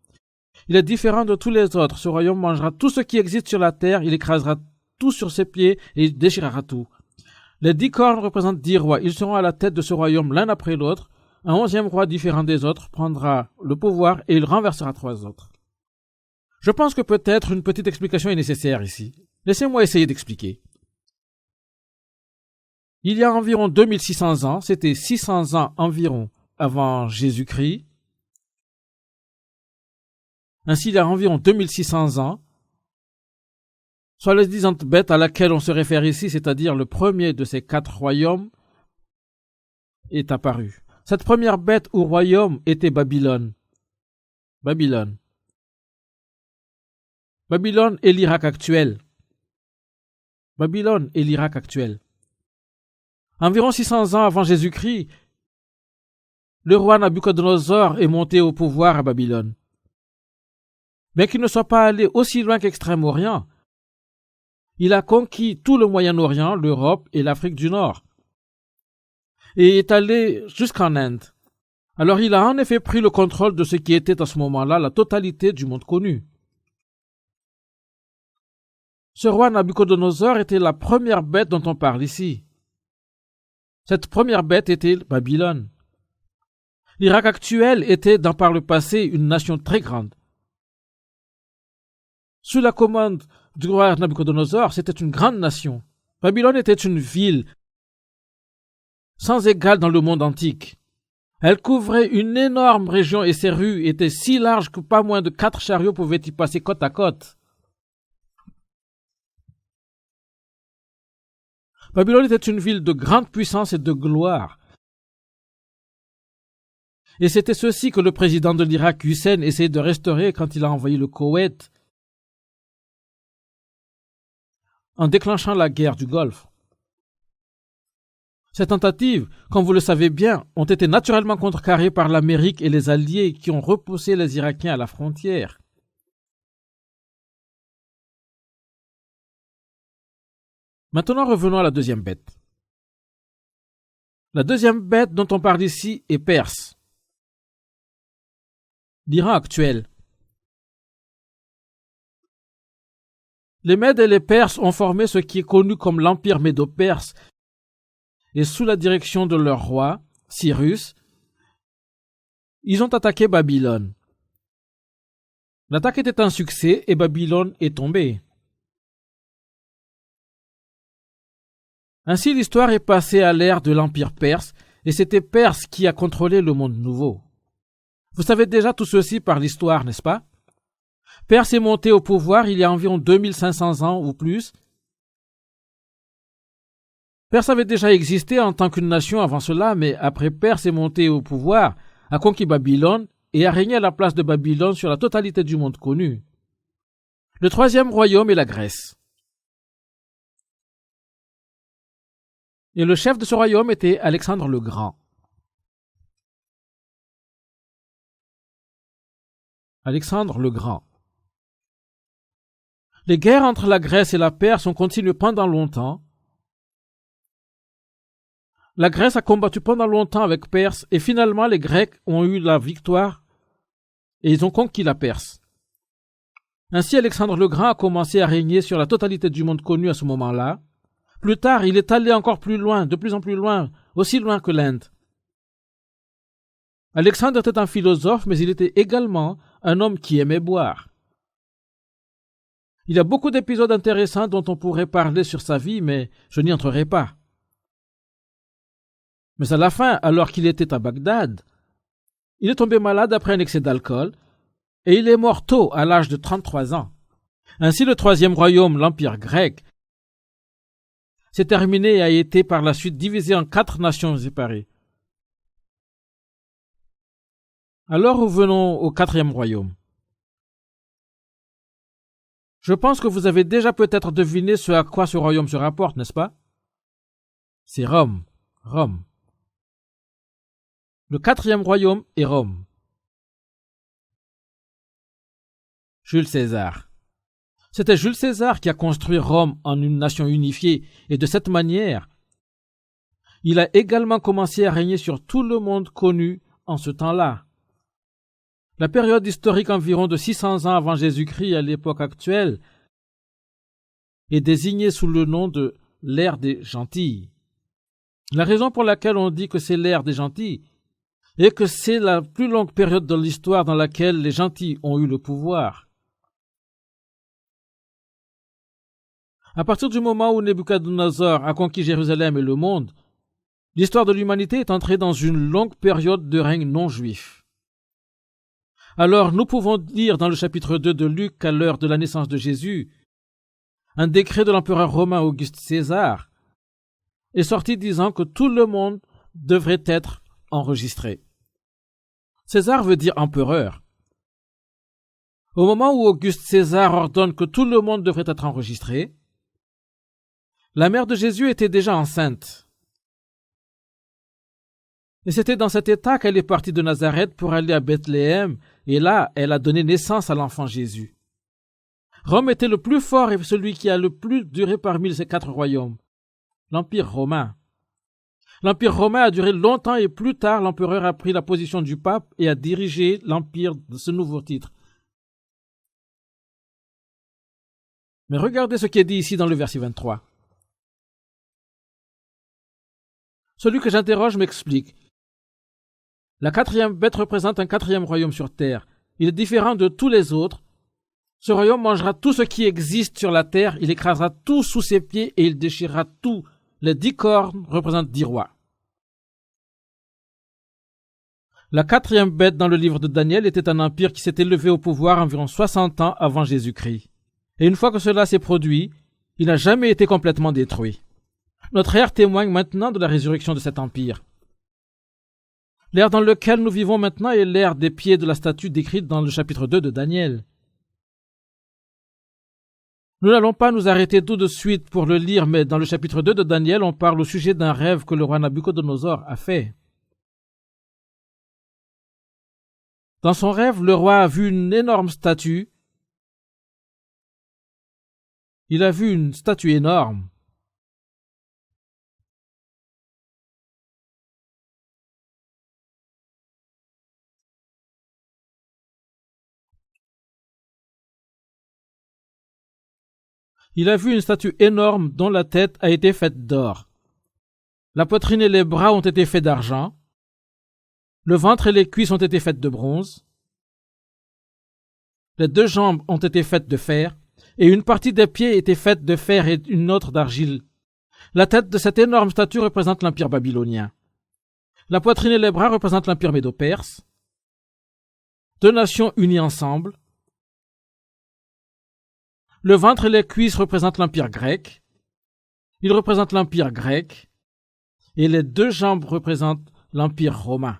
A: Il est différent de tous les autres. Ce royaume mangera tout ce qui existe sur la terre, il écrasera tout sur ses pieds et il déchirera tout. Les 10 cornes représentent 10 rois. Ils seront à la tête de ce royaume l'un après l'autre. Un 11e roi différent des autres prendra le pouvoir et il renversera 3 autres. Je pense que peut-être une petite explication est nécessaire ici. Laissez-moi essayer d'expliquer. Il y a environ 2600 ans, c'était 600 ans environ avant Jésus-Christ. Ainsi, il y a environ 2600 ans, soit la disante bête à laquelle on se réfère ici, c'est-à-dire le premier de ces 4 royaumes, est apparue. Cette première bête ou royaume était Babylone. Babylone. Babylone est l'Irak actuel. Babylone est l'Irak actuel. Environ 600 ans avant Jésus-Christ, le roi Nabuchodonosor est monté au pouvoir à Babylone. Bien qu'il ne soit pas allé aussi loin qu'Extrême-Orient, il a conquis tout le Moyen-Orient, l'Europe et l'Afrique du Nord, et est allé jusqu'en Inde. Alors il a en effet pris le contrôle de ce qui était à ce moment-là la totalité du monde connu. Ce roi Nabuchodonosor était la première bête dont on parle ici. Cette première bête était Babylone. L'Irak actuel était, par le passé, une nation très grande. Sous la commande du roi Nabuchodonosor, c'était une grande nation. Babylone était une ville sans égale dans le monde antique. Elle couvrait une énorme région et ses rues étaient si larges que pas moins de 4 chariots pouvaient y passer côte à côte. Babylone était une ville de grande puissance et de gloire. Et c'était ceci que le président de l'Irak, Hussein, essayait de restaurer quand il a envahi le Koweït en déclenchant la guerre du Golfe. Ces tentatives, comme vous le savez bien, ont été naturellement contrecarrées par l'Amérique et les Alliés qui ont repoussé les Irakiens à la frontière. Maintenant, revenons à la deuxième bête. La deuxième bête dont on parle ici est Perse. L'Iran actuel. Les Mèdes et les Perses ont formé ce qui est connu comme l'Empire médo-perse, et sous la direction de leur roi, Cyrus, ils ont attaqué Babylone. L'attaque était un succès et Babylone est tombée. Ainsi, l'histoire est passée à l'ère de l'Empire perse, et c'était Perse qui a contrôlé le monde nouveau. Vous savez déjà tout ceci par l'histoire, n'est-ce pas? Perse est monté au pouvoir il y a environ 2500 ans ou plus. Perse avait déjà existé en tant qu'une nation avant cela, mais après Perse est monté au pouvoir, a conquis Babylone et a régné à la place de Babylone sur la totalité du monde connu. Le troisième royaume est la Grèce. Et le chef de ce royaume était Alexandre le Grand. Alexandre le Grand. Les guerres entre la Grèce et la Perse ont continué pendant longtemps. La Grèce a combattu pendant longtemps avec Perse et finalement les Grecs ont eu la victoire et ils ont conquis la Perse. Ainsi, Alexandre le Grand a commencé à régner sur la totalité du monde connu à ce moment-là. Plus tard, il est allé encore plus loin, de plus en plus loin, aussi loin que l'Inde. Alexandre était un philosophe, mais il était également un homme qui aimait boire. Il y a beaucoup d'épisodes intéressants dont on pourrait parler sur sa vie, mais je n'y entrerai pas. Mais à la fin, alors qu'il était à Bagdad, il est tombé malade après un excès d'alcool et il est mort tôt, à l'âge de 33 ans. Ainsi, le troisième royaume, l'Empire grec, s'est terminé et a été par la suite divisé en 4 nations séparées. Alors revenons au 4e royaume. Je pense que vous avez déjà peut-être deviné ce à quoi ce royaume se rapporte, n'est-ce pas? C'est Rome. Rome. Le 4e royaume est Rome. Jules César. C'était Jules César qui a construit Rome en une nation unifiée et de cette manière, il a également commencé à régner sur tout le monde connu en ce temps-là. La période historique environ de 600 ans avant Jésus-Christ à l'époque actuelle est désignée sous le nom de l'ère des gentils. La raison pour laquelle on dit que c'est l'ère des gentils est que c'est la plus longue période de l'histoire dans laquelle les gentils ont eu le pouvoir. À partir du moment où Nebuchadnezzar a conquis Jérusalem et le monde, l'histoire de l'humanité est entrée dans une longue période de règne non juif. Alors nous pouvons lire dans le chapitre 2 de Luc qu'à l'heure de la naissance de Jésus, un décret de l'empereur romain Auguste César est sorti disant que tout le monde devrait être enregistré. César veut dire empereur. Au moment où Auguste César ordonne que tout le monde devrait être enregistré, la mère de Jésus était déjà enceinte. Et c'était dans cet état qu'elle est partie de Nazareth pour aller à Bethléem, et là, elle a donné naissance à l'enfant Jésus. Rome était le plus fort et celui qui a le plus duré parmi ces 4 royaumes, l'Empire romain. L'Empire romain a duré longtemps et plus tard, l'empereur a pris la position du pape et a dirigé l'Empire de ce nouveau titre. Mais regardez ce qui est dit ici dans le verset 23. Celui que j'interroge m'explique. La 4e bête représente un 4e royaume sur terre. Il est différent de tous les autres. Ce royaume mangera tout ce qui existe sur la terre, il écrasera tout sous ses pieds et il déchirera tout. Les 10 cornes représentent 10 rois. La 4e bête dans le livre de Daniel était un empire qui s'est élevé au pouvoir environ 60 ans avant Jésus-Christ. Et une fois que cela s'est produit, il n'a jamais été complètement détruit. Notre ère témoigne maintenant de la résurrection de cet empire. L'ère dans lequel nous vivons maintenant est l'ère des pieds de la statue décrite dans le chapitre 2 de Daniel. Nous n'allons pas nous arrêter tout de suite pour le lire, mais dans le chapitre 2 de Daniel, on parle au sujet d'un rêve que le roi Nabuchodonosor a fait. Dans son rêve, le roi a vu une énorme statue. Il a vu une statue énorme. Il a vu une statue énorme dont la tête a été faite d'or. La poitrine et les bras ont été faits d'argent. Le ventre et les cuisses ont été faites de bronze. Les 2 jambes ont été faites de fer, et une partie des pieds était faite de fer et une autre d'argile. La tête de cette énorme statue représente l'empire babylonien. La poitrine et les bras représentent l'empire médo-perse. 2 nations unies ensemble. Le ventre et les cuisses représentent l'empire grec. Il représente l'empire grec. Et les 2 jambes représentent l'empire romain.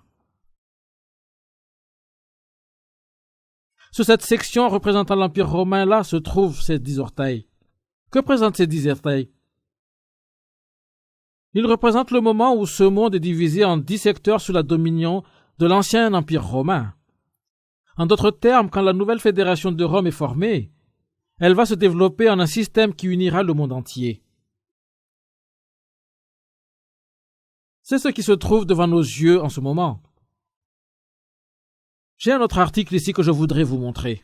A: Sur cette section représentant l'empire romain-là se trouvent ces 10 orteils. Que présentent ces 10 orteils? Ils représentent le moment où ce monde est divisé en 10 secteurs sous la dominion de l'ancien empire romain. En d'autres termes, quand la nouvelle fédération de Rome est formée, elle va se développer en un système qui unira le monde entier. C'est ce qui se trouve devant nos yeux en ce moment. J'ai un autre article ici que je voudrais vous montrer.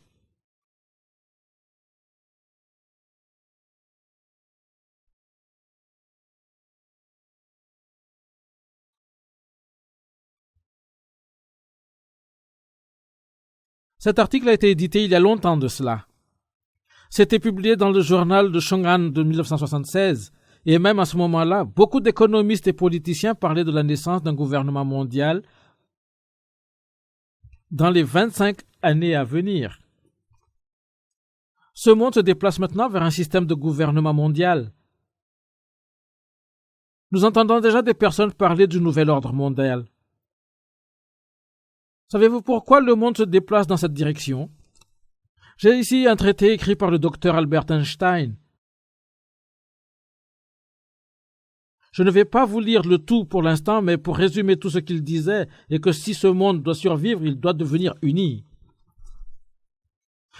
A: Cet article a été édité il y a longtemps de cela. C'était publié dans le journal de Shōgun de 1976, et même à ce moment-là, beaucoup d'économistes et politiciens parlaient de la naissance d'un gouvernement mondial dans les 25 années à venir. Ce monde se déplace maintenant vers un système de gouvernement mondial. Nous entendons déjà des personnes parler du nouvel ordre mondial. Savez-vous pourquoi le monde se déplace dans cette direction? J'ai ici un traité écrit par le docteur Albert Einstein. Je ne vais pas vous lire le tout pour l'instant, mais pour résumer tout ce qu'il disait, et que si ce monde doit survivre, il doit devenir uni.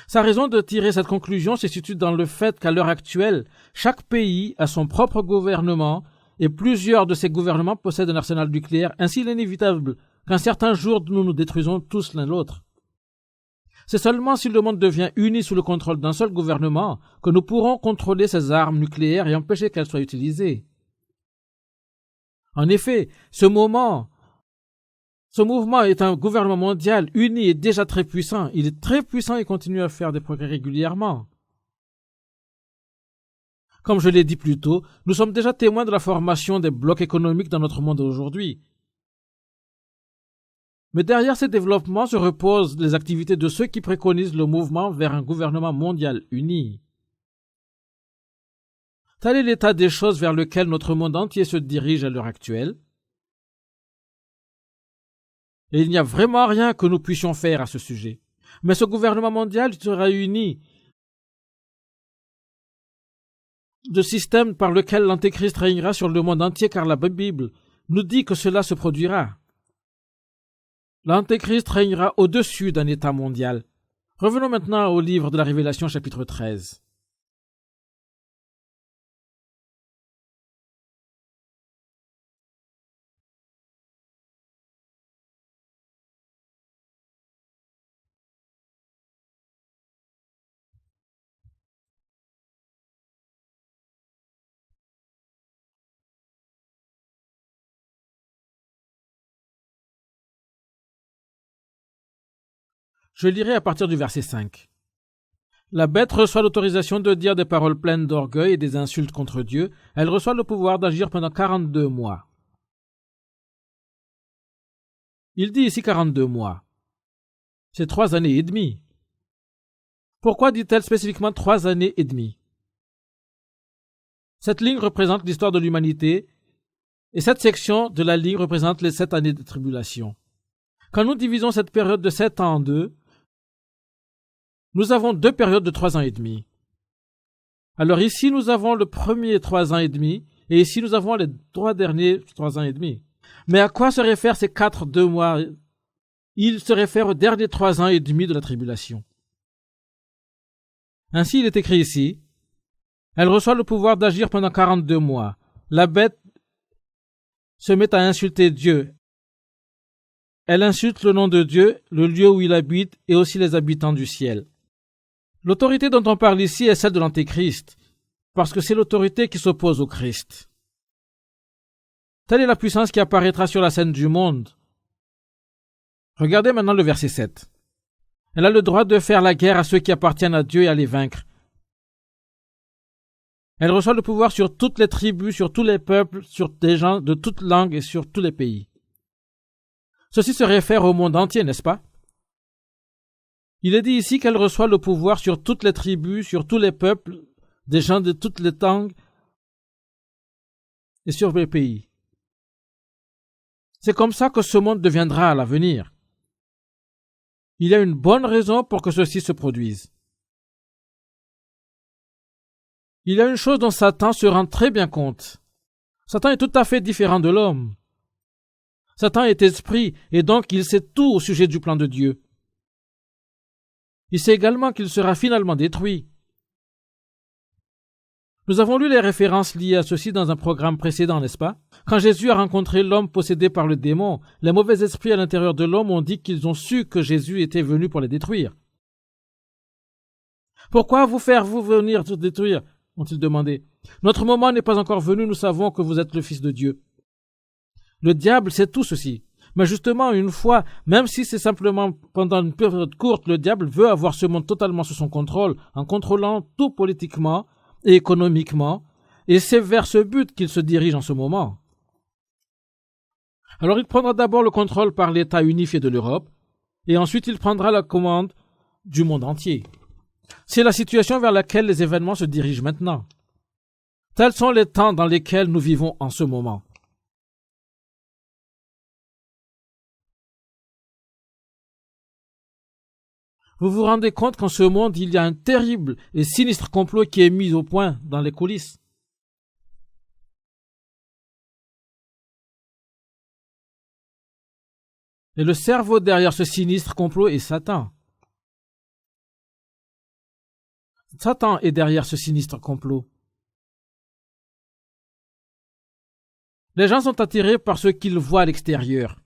A: Sa raison de tirer cette conclusion se situe dans le fait qu'à l'heure actuelle, chaque pays a son propre gouvernement, et plusieurs de ces gouvernements possèdent un arsenal nucléaire. Ainsi, il est inévitable qu'un certain jour nous nous détruisons tous l'un l'autre. C'est seulement si le monde devient uni sous le contrôle d'un seul gouvernement que nous pourrons contrôler ces armes nucléaires et empêcher qu'elles soient utilisées. En effet, ce mouvement est un gouvernement mondial uni et déjà très puissant. Il est très puissant et continue à faire des progrès régulièrement. Comme je l'ai dit plus tôt, nous sommes déjà témoins de la formation des blocs économiques dans notre monde aujourd'hui. Mais derrière ces développements se reposent les activités de ceux qui préconisent le mouvement vers un gouvernement mondial uni. Tel est l'état des choses vers lequel notre monde entier se dirige à l'heure actuelle. Et il n'y a vraiment rien que nous puissions faire à ce sujet. Mais ce gouvernement mondial se réunit de système par lequel l'Antéchrist régnera sur le monde entier, car la Bible nous dit que cela se produira. L'Antéchrist régnera au-dessus d'un État mondial. Revenons maintenant au livre de la Révélation, chapitre 13. Je lirai à partir du verset 5. La bête reçoit l'autorisation de dire des paroles pleines d'orgueil et des insultes contre Dieu. Elle reçoit le pouvoir d'agir pendant 42 mois. Il dit ici 42 mois. C'est 3 années et demie. Pourquoi dit-elle spécifiquement 3 années et demie? Cette ligne représente l'histoire de l'humanité et cette section de la ligne représente les 7 années de tribulation. Quand nous divisons cette période de 7 ans en deux, nous avons 2 périodes de 3 ans et demi. Alors ici, nous avons le premier 3 ans et demi, et ici, nous avons les 3 derniers 3 ans et demi. Mais à quoi se réfèrent ces 2 mois? Il se réfère aux derniers 3 ans et demi de la tribulation. Ainsi, il est écrit ici, elle reçoit le pouvoir d'agir pendant 42 mois. La bête se met à insulter Dieu. Elle insulte le nom de Dieu, le lieu où il habite, et aussi les habitants du ciel. L'autorité dont on parle ici est celle de l'Antéchrist, parce que c'est l'autorité qui s'oppose au Christ. Telle est la puissance qui apparaîtra sur la scène du monde. Regardez maintenant le verset 7. Elle a le droit de faire la guerre à ceux qui appartiennent à Dieu et à les vaincre. Elle reçoit le pouvoir sur toutes les tribus, sur tous les peuples, sur des gens de toutes langues et sur tous les pays. Ceci se réfère au monde entier, n'est-ce pas? Il est dit ici qu'elle reçoit le pouvoir sur toutes les tribus, sur tous les peuples, des gens de toutes les langues et sur les pays. C'est comme ça que ce monde deviendra à l'avenir. Il y a une bonne raison pour que ceci se produise. Il y a une chose dont Satan se rend très bien compte. Satan est tout à fait différent de l'homme. Satan est esprit et donc il sait tout au sujet du plan de Dieu. Il sait également qu'il sera finalement détruit. Nous avons lu les références liées à ceci dans un programme précédent, n'est-ce pas? Quand Jésus a rencontré l'homme possédé par le démon, les mauvais esprits à l'intérieur de l'homme ont dit qu'ils ont su que Jésus était venu pour les détruire. Pourquoi vous faire-vous venir te détruire? Ont-ils demandé. Notre moment n'est pas encore venu, nous savons que vous êtes le Fils de Dieu. Le diable sait tout ceci. Mais justement, une fois, même si c'est simplement pendant une période courte, le diable veut avoir ce monde totalement sous son contrôle, en contrôlant tout politiquement et économiquement, et c'est vers ce but qu'il se dirige en ce moment. Alors il prendra d'abord le contrôle par l'État unifié de l'Europe, et ensuite il prendra la commande du monde entier. C'est la situation vers laquelle les événements se dirigent maintenant. Tels sont les temps dans lesquels nous vivons en ce moment. Vous vous rendez compte qu'en ce monde, il y a un terrible et sinistre complot qui est mis au point dans les coulisses. Et le cerveau derrière ce sinistre complot est Satan. Satan est derrière ce sinistre complot. Les gens sont attirés par ce qu'ils voient à l'extérieur.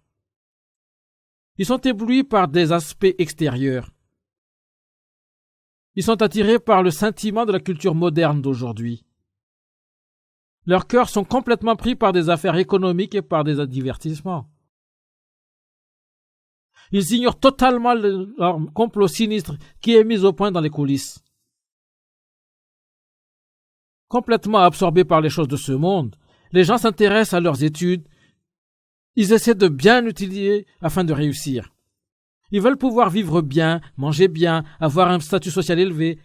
A: Ils sont éblouis par des aspects extérieurs. Ils sont attirés par le sentiment de la culture moderne d'aujourd'hui. Leurs cœurs sont complètement pris par des affaires économiques et par des divertissements. Ils ignorent totalement leur complot sinistre qui est mis au point dans les coulisses. Complètement absorbés par les choses de ce monde, les gens s'intéressent à leurs études. Ils essaient de bien utiliser afin de réussir. Ils veulent pouvoir vivre bien, manger bien, avoir un statut social élevé,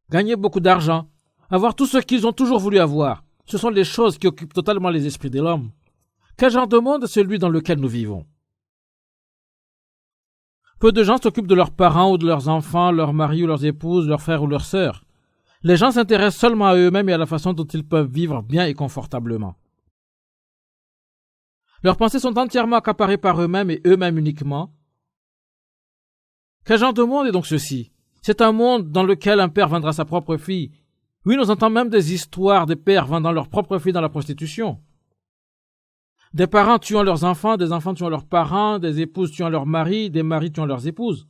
A: gagner beaucoup d'argent, avoir tout ce qu'ils ont toujours voulu avoir. Ce sont les choses qui occupent totalement les esprits de l'homme. Quel genre de monde est celui dans lequel nous vivons? Peu de gens s'occupent de leurs parents ou de leurs enfants, leurs maris ou leurs épouses, leurs frères ou leurs sœurs. Les gens s'intéressent seulement à eux-mêmes et à la façon dont ils peuvent vivre bien et confortablement. Leurs pensées sont entièrement accaparées par eux-mêmes et eux-mêmes uniquement. Quel genre de monde est donc ceci? C'est un monde dans lequel un père vendra sa propre fille. Oui, nous entendons même des histoires des pères vendant leur propre fille dans la prostitution. Des parents tuant leurs enfants, des enfants tuant leurs parents, des épouses tuant leurs maris, des maris tuant leurs épouses.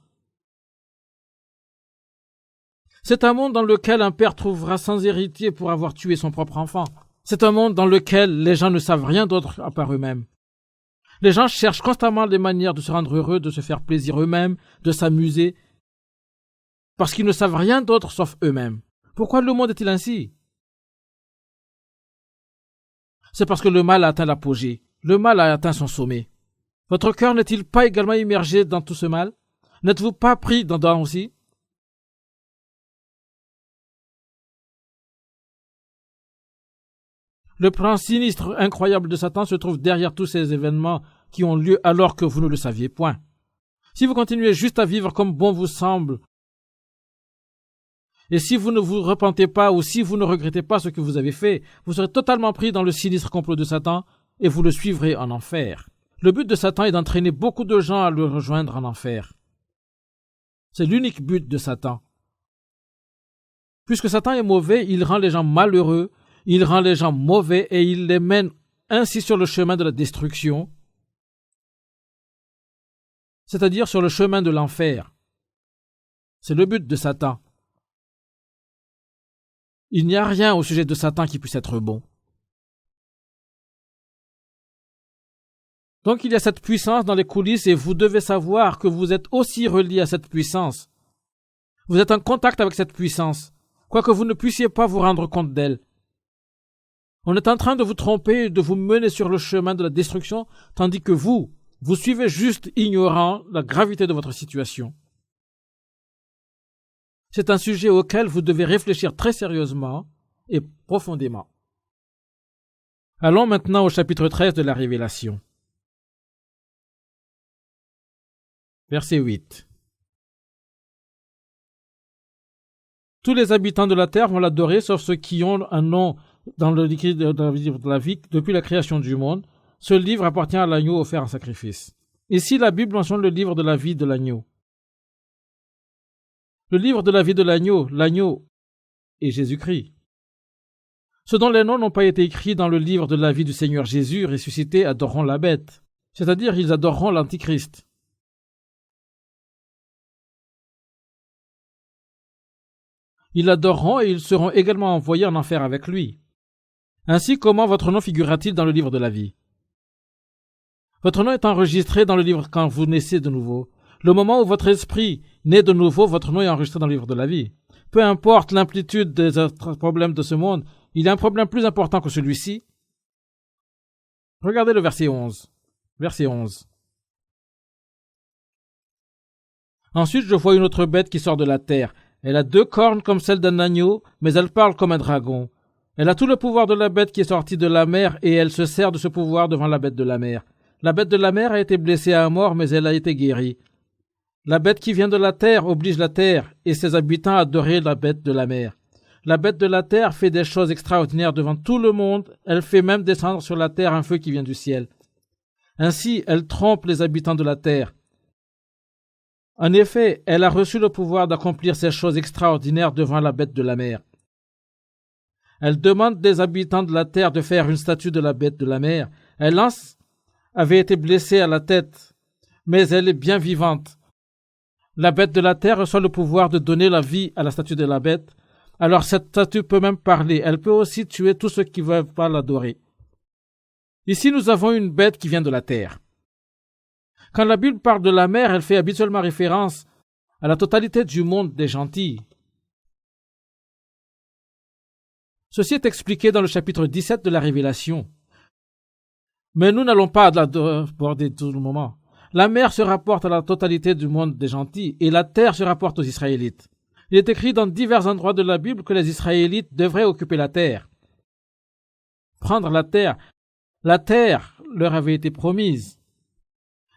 A: C'est un monde dans lequel un père trouvera sans héritier pour avoir tué son propre enfant. C'est un monde dans lequel les gens ne savent rien d'autre à part eux-mêmes. Les gens cherchent constamment des manières de se rendre heureux, de se faire plaisir eux-mêmes, de s'amuser, parce qu'ils ne savent rien d'autre sauf eux-mêmes. Pourquoi le monde est-il ainsi? C'est parce que le mal a atteint l'apogée. Le mal a atteint son sommet. Votre cœur n'est-il pas également immergé dans tout ce mal? N'êtes-vous pas pris dedans aussi? Le plan sinistre incroyable de Satan se trouve derrière tous ces événements qui ont lieu alors que vous ne le saviez point. Si vous continuez juste à vivre comme bon vous semble, et si vous ne vous repentez pas ou si vous ne regrettez pas ce que vous avez fait, vous serez totalement pris dans le sinistre complot de Satan et vous le suivrez en enfer. Le but de Satan est d'entraîner beaucoup de gens à le rejoindre en enfer. C'est l'unique but de Satan. Puisque Satan est mauvais, il rend les gens malheureux, il rend les gens mauvais et il les mène ainsi sur le chemin de la destruction, c'est-à-dire sur le chemin de l'enfer. C'est le but de Satan. Il n'y a rien au sujet de Satan qui puisse être bon. Donc il y a cette puissance dans les coulisses et vous devez savoir que vous êtes aussi relié à cette puissance. Vous êtes en contact avec cette puissance, quoique vous ne puissiez pas vous rendre compte d'elle. On est en train de vous tromper et de vous mener sur le chemin de la destruction, tandis que vous suivez juste ignorant la gravité de votre situation. C'est un sujet auquel vous devez réfléchir très sérieusement et profondément. Allons maintenant au chapitre 13 de la Révélation. Verset 8. Tous les habitants de la terre vont l'adorer, sauf ceux qui ont un nom dans le livre de la vie depuis la création du monde. Ce livre appartient à l'agneau offert en sacrifice. Ici, la Bible mentionne le livre de la vie de l'agneau. Le livre de la vie de l'agneau est Jésus-Christ. Ceux dont les noms n'ont pas été écrits dans le livre de la vie du Seigneur Jésus ressuscité adoreront la bête, c'est-à-dire ils adoreront l'Antichrist. Ils l'adoreront et ils seront également envoyés en enfer avec lui. Ainsi, comment votre nom figurera-t-il dans le livre de la vie? Votre nom est enregistré dans le livre quand vous naissez de nouveau. Le moment où votre esprit naît de nouveau, votre nom est enregistré dans le livre de la vie. Peu importe l'amplitude des autres problèmes de ce monde, il y a un problème plus important que celui-ci. Regardez le verset 11. Verset 11. Ensuite, je vois une autre bête qui sort de la terre. Elle a 2 cornes comme celles d'un agneau, mais elle parle comme un dragon. Elle a tout le pouvoir de la bête qui est sortie de la mer et elle se sert de ce pouvoir devant la bête de la mer. La bête de la mer a été blessée à mort, mais elle a été guérie. La bête qui vient de la terre oblige la terre et ses habitants à adorer la bête de la mer. La bête de la terre fait des choses extraordinaires devant tout le monde. Elle fait même descendre sur la terre un feu qui vient du ciel. Ainsi, elle trompe les habitants de la terre. En effet, elle a reçu le pouvoir d'accomplir ces choses extraordinaires devant la bête de la mer. Elle demande des habitants de la terre de faire une statue de la bête de la mer. Elle avait été blessée à la tête, mais elle est bien vivante. La bête de la terre reçoit le pouvoir de donner la vie à la statue de la bête. Alors cette statue peut même parler. Elle peut aussi tuer tous ceux qui ne veulent pas l'adorer. Ici, nous avons une bête qui vient de la terre. Quand la Bible parle de la mer, elle fait habituellement référence à la totalité du monde des gentils. Ceci est expliqué dans le chapitre 17 de la Révélation. Mais nous n'allons pas l'aborder tout le moment. La mer se rapporte à la totalité du monde des gentils et la terre se rapporte aux Israélites. Il est écrit dans divers endroits de la Bible que les Israélites devraient occuper la terre. Prendre la terre. La terre leur avait été promise.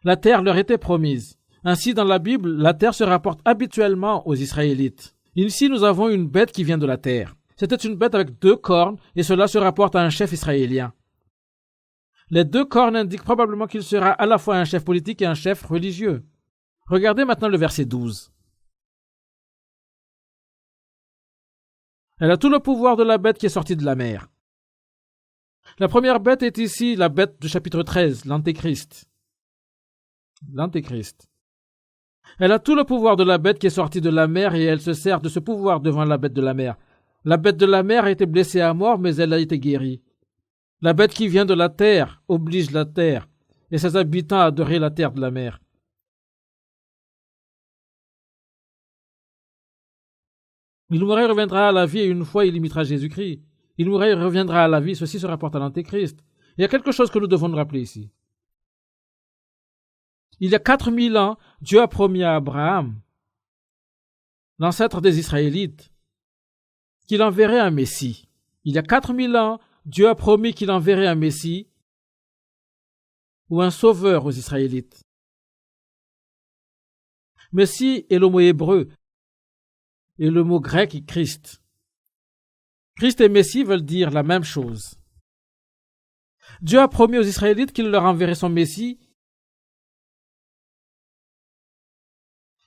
A: La terre leur était promise. Ainsi, dans la Bible, la terre se rapporte habituellement aux Israélites. Ici, nous avons une bête qui vient de la terre. C'était une bête avec 2 cornes, et cela se rapporte à un chef israélien. Les 2 cornes indiquent probablement qu'il sera à la fois un chef politique et un chef religieux. Regardez maintenant le verset 12. Elle a tout le pouvoir de la bête qui est sortie de la mer. La première bête est ici la bête du chapitre 13, l'Antéchrist. L'Antéchrist. Elle a tout le pouvoir de la bête qui est sortie de la mer et elle se sert de ce pouvoir devant la bête de la mer. La bête de la mer a été blessée à mort, mais elle a été guérie. La bête qui vient de la terre oblige la terre et ses habitants à adorer la terre de la mer. Il mourra et reviendra à la vie et une fois il imitera Jésus-Christ. Il mourra et reviendra à la vie, ceci se rapporte à l'Antéchrist. Il y a quelque chose que nous devons nous rappeler ici. Il y a 4000 ans, Dieu a promis à Abraham, l'ancêtre des Israélites, qu'il enverrait un Messie. Il y a 4000 ans, Dieu a promis qu'il enverrait un Messie ou un sauveur aux Israélites. Messie est le mot hébreu et le mot grec est Christ. Christ et Messie veulent dire la même chose. Dieu a promis aux Israélites qu'il leur enverrait son Messie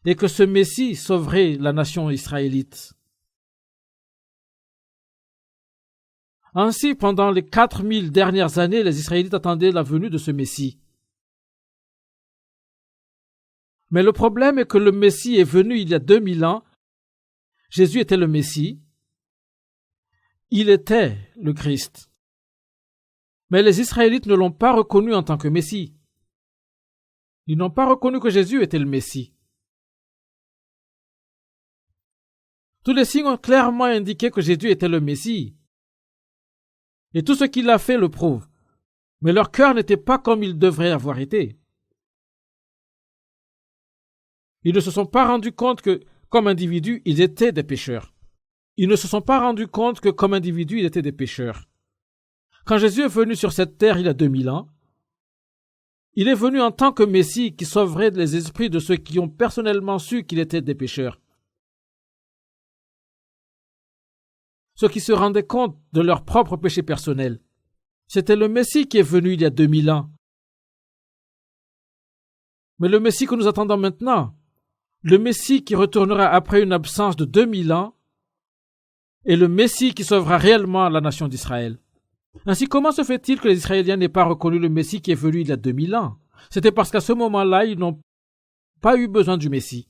A: et que ce Messie sauverait la nation israélite. Ainsi, pendant les 4000 dernières années, les Israélites attendaient la venue de ce Messie. Mais le problème est que le Messie est venu il y a 2000 ans. Jésus était le Messie. Il était le Christ. Mais les Israélites ne l'ont pas reconnu en tant que Messie. Ils n'ont pas reconnu que Jésus était le Messie. Tous les signes ont clairement indiqué que Jésus était le Messie. Et tout ce qu'il a fait le prouve. Mais leur cœur n'était pas comme il devrait avoir été. Ils ne se sont pas rendus compte que, comme individus, ils étaient des pécheurs. Ils ne se sont pas rendus compte que, comme individus, ils étaient des pécheurs. Quand Jésus est venu sur cette terre il y a 2000 ans, il est venu en tant que Messie qui sauverait les esprits de ceux qui ont personnellement su qu'il était des pécheurs. Ceux qui se rendaient compte de leur propre péché personnel. C'était le Messie qui est venu il y a 2000 ans. Mais le Messie que nous attendons maintenant, le Messie qui retournera après une absence de 2000 ans, est le Messie qui sauvera réellement la nation d'Israël. Ainsi, comment se fait-il que les Israéliens n'aient pas reconnu le Messie qui est venu il y a 2000 ans? C'était parce qu'à ce moment-là, ils n'ont pas eu besoin du Messie.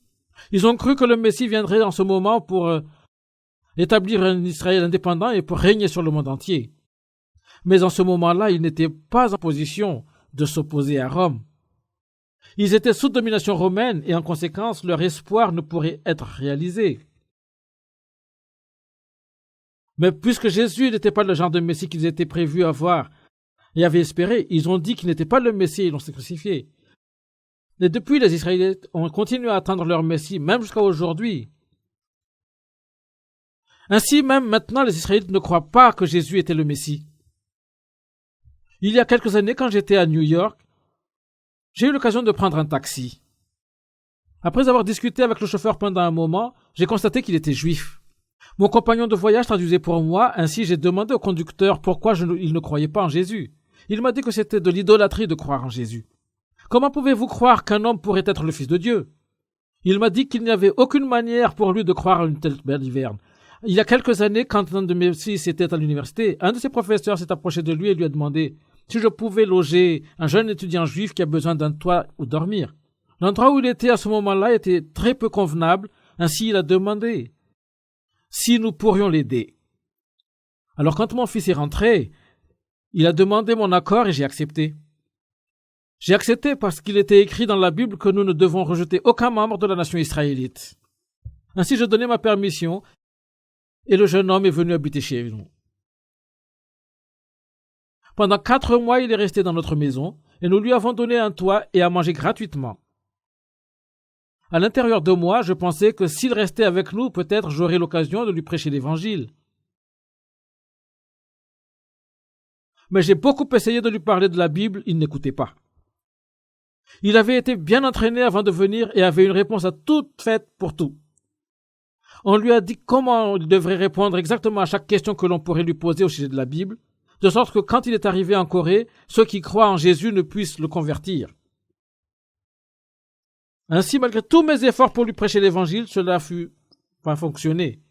A: Ils ont cru que le Messie viendrait en ce moment pour établir un Israël indépendant et pour régner sur le monde entier. Mais en ce moment-là, ils n'étaient pas en position de s'opposer à Rome. Ils étaient sous domination romaine et en conséquence, leur espoir ne pourrait être réalisé. Mais puisque Jésus n'était pas le genre de Messie qu'ils étaient prévus avoir et avaient espéré, ils ont dit qu'il n'était pas le Messie et ils l'ont crucifié. Et depuis, les Israélites ont continué à attendre leur Messie, même jusqu'à aujourd'hui. Ainsi, même maintenant, les Israélites ne croient pas que Jésus était le Messie. Il y a quelques années, quand j'étais à New York, j'ai eu l'occasion de prendre un taxi. Après avoir discuté avec le chauffeur pendant un moment, j'ai constaté qu'il était juif. Mon compagnon de voyage traduisait pour moi, ainsi j'ai demandé au conducteur pourquoi il ne croyait pas en Jésus. Il m'a dit que c'était de l'idolâtrie de croire en Jésus. Comment pouvez-vous croire qu'un homme pourrait être le Fils de Dieu? Il m'a dit qu'il n'y avait aucune manière pour lui de croire à une telle baliverne. Il y a quelques années, quand un de mes fils était à l'université, un de ses professeurs s'est approché de lui et lui a demandé si je pouvais loger un jeune étudiant juif qui a besoin d'un toit où dormir. L'endroit où il était à ce moment-là était très peu convenable, ainsi il a demandé si nous pourrions l'aider. Alors quand mon fils est rentré, il a demandé mon accord et j'ai accepté. J'ai accepté parce qu'il était écrit dans la Bible que nous ne devons rejeter aucun membre de la nation israélite. Ainsi je donnai ma permission et le jeune homme est venu habiter chez nous. Pendant 4 mois, il est resté dans notre maison et nous lui avons donné un toit et à manger gratuitement. À l'intérieur de moi, je pensais que s'il restait avec nous, peut-être j'aurais l'occasion de lui prêcher l'évangile. Mais j'ai beaucoup essayé de lui parler de la Bible, il n'écoutait pas. Il avait été bien entraîné avant de venir et avait une réponse à toute faite pour tout. On lui a dit comment il devrait répondre exactement à chaque question que l'on pourrait lui poser au sujet de la Bible, de sorte que quand il est arrivé en Corée, ceux qui croient en Jésus ne puissent le convertir. Ainsi, malgré tous mes efforts pour lui prêcher l'évangile, cela fut pas fonctionné.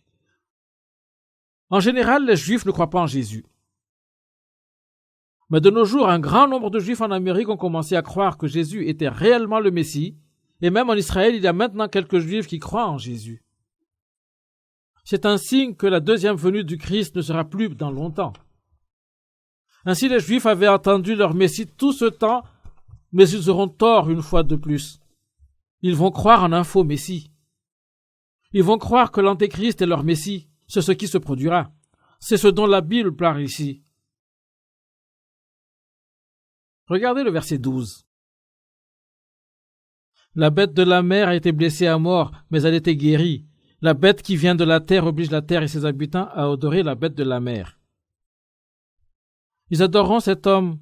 A: En général, les Juifs ne croient pas en Jésus. Mais de nos jours, un grand nombre de Juifs en Amérique ont commencé à croire que Jésus était réellement le Messie, et même en Israël, il y a maintenant quelques Juifs qui croient en Jésus. C'est un signe que la deuxième venue du Christ ne sera plus dans longtemps. Ainsi, les Juifs avaient attendu leur Messie tout ce temps, mais ils auront tort une fois de plus. Ils vont croire en un faux Messie. Ils vont croire que l'Antéchrist est leur Messie. C'est ce qui se produira. C'est ce dont la Bible parle ici. Regardez le verset 12. La bête de la mer a été blessée à mort, mais elle était guérie. La bête qui vient de la terre oblige la terre et ses habitants à adorer la bête de la mer. Ils adoreront cet homme,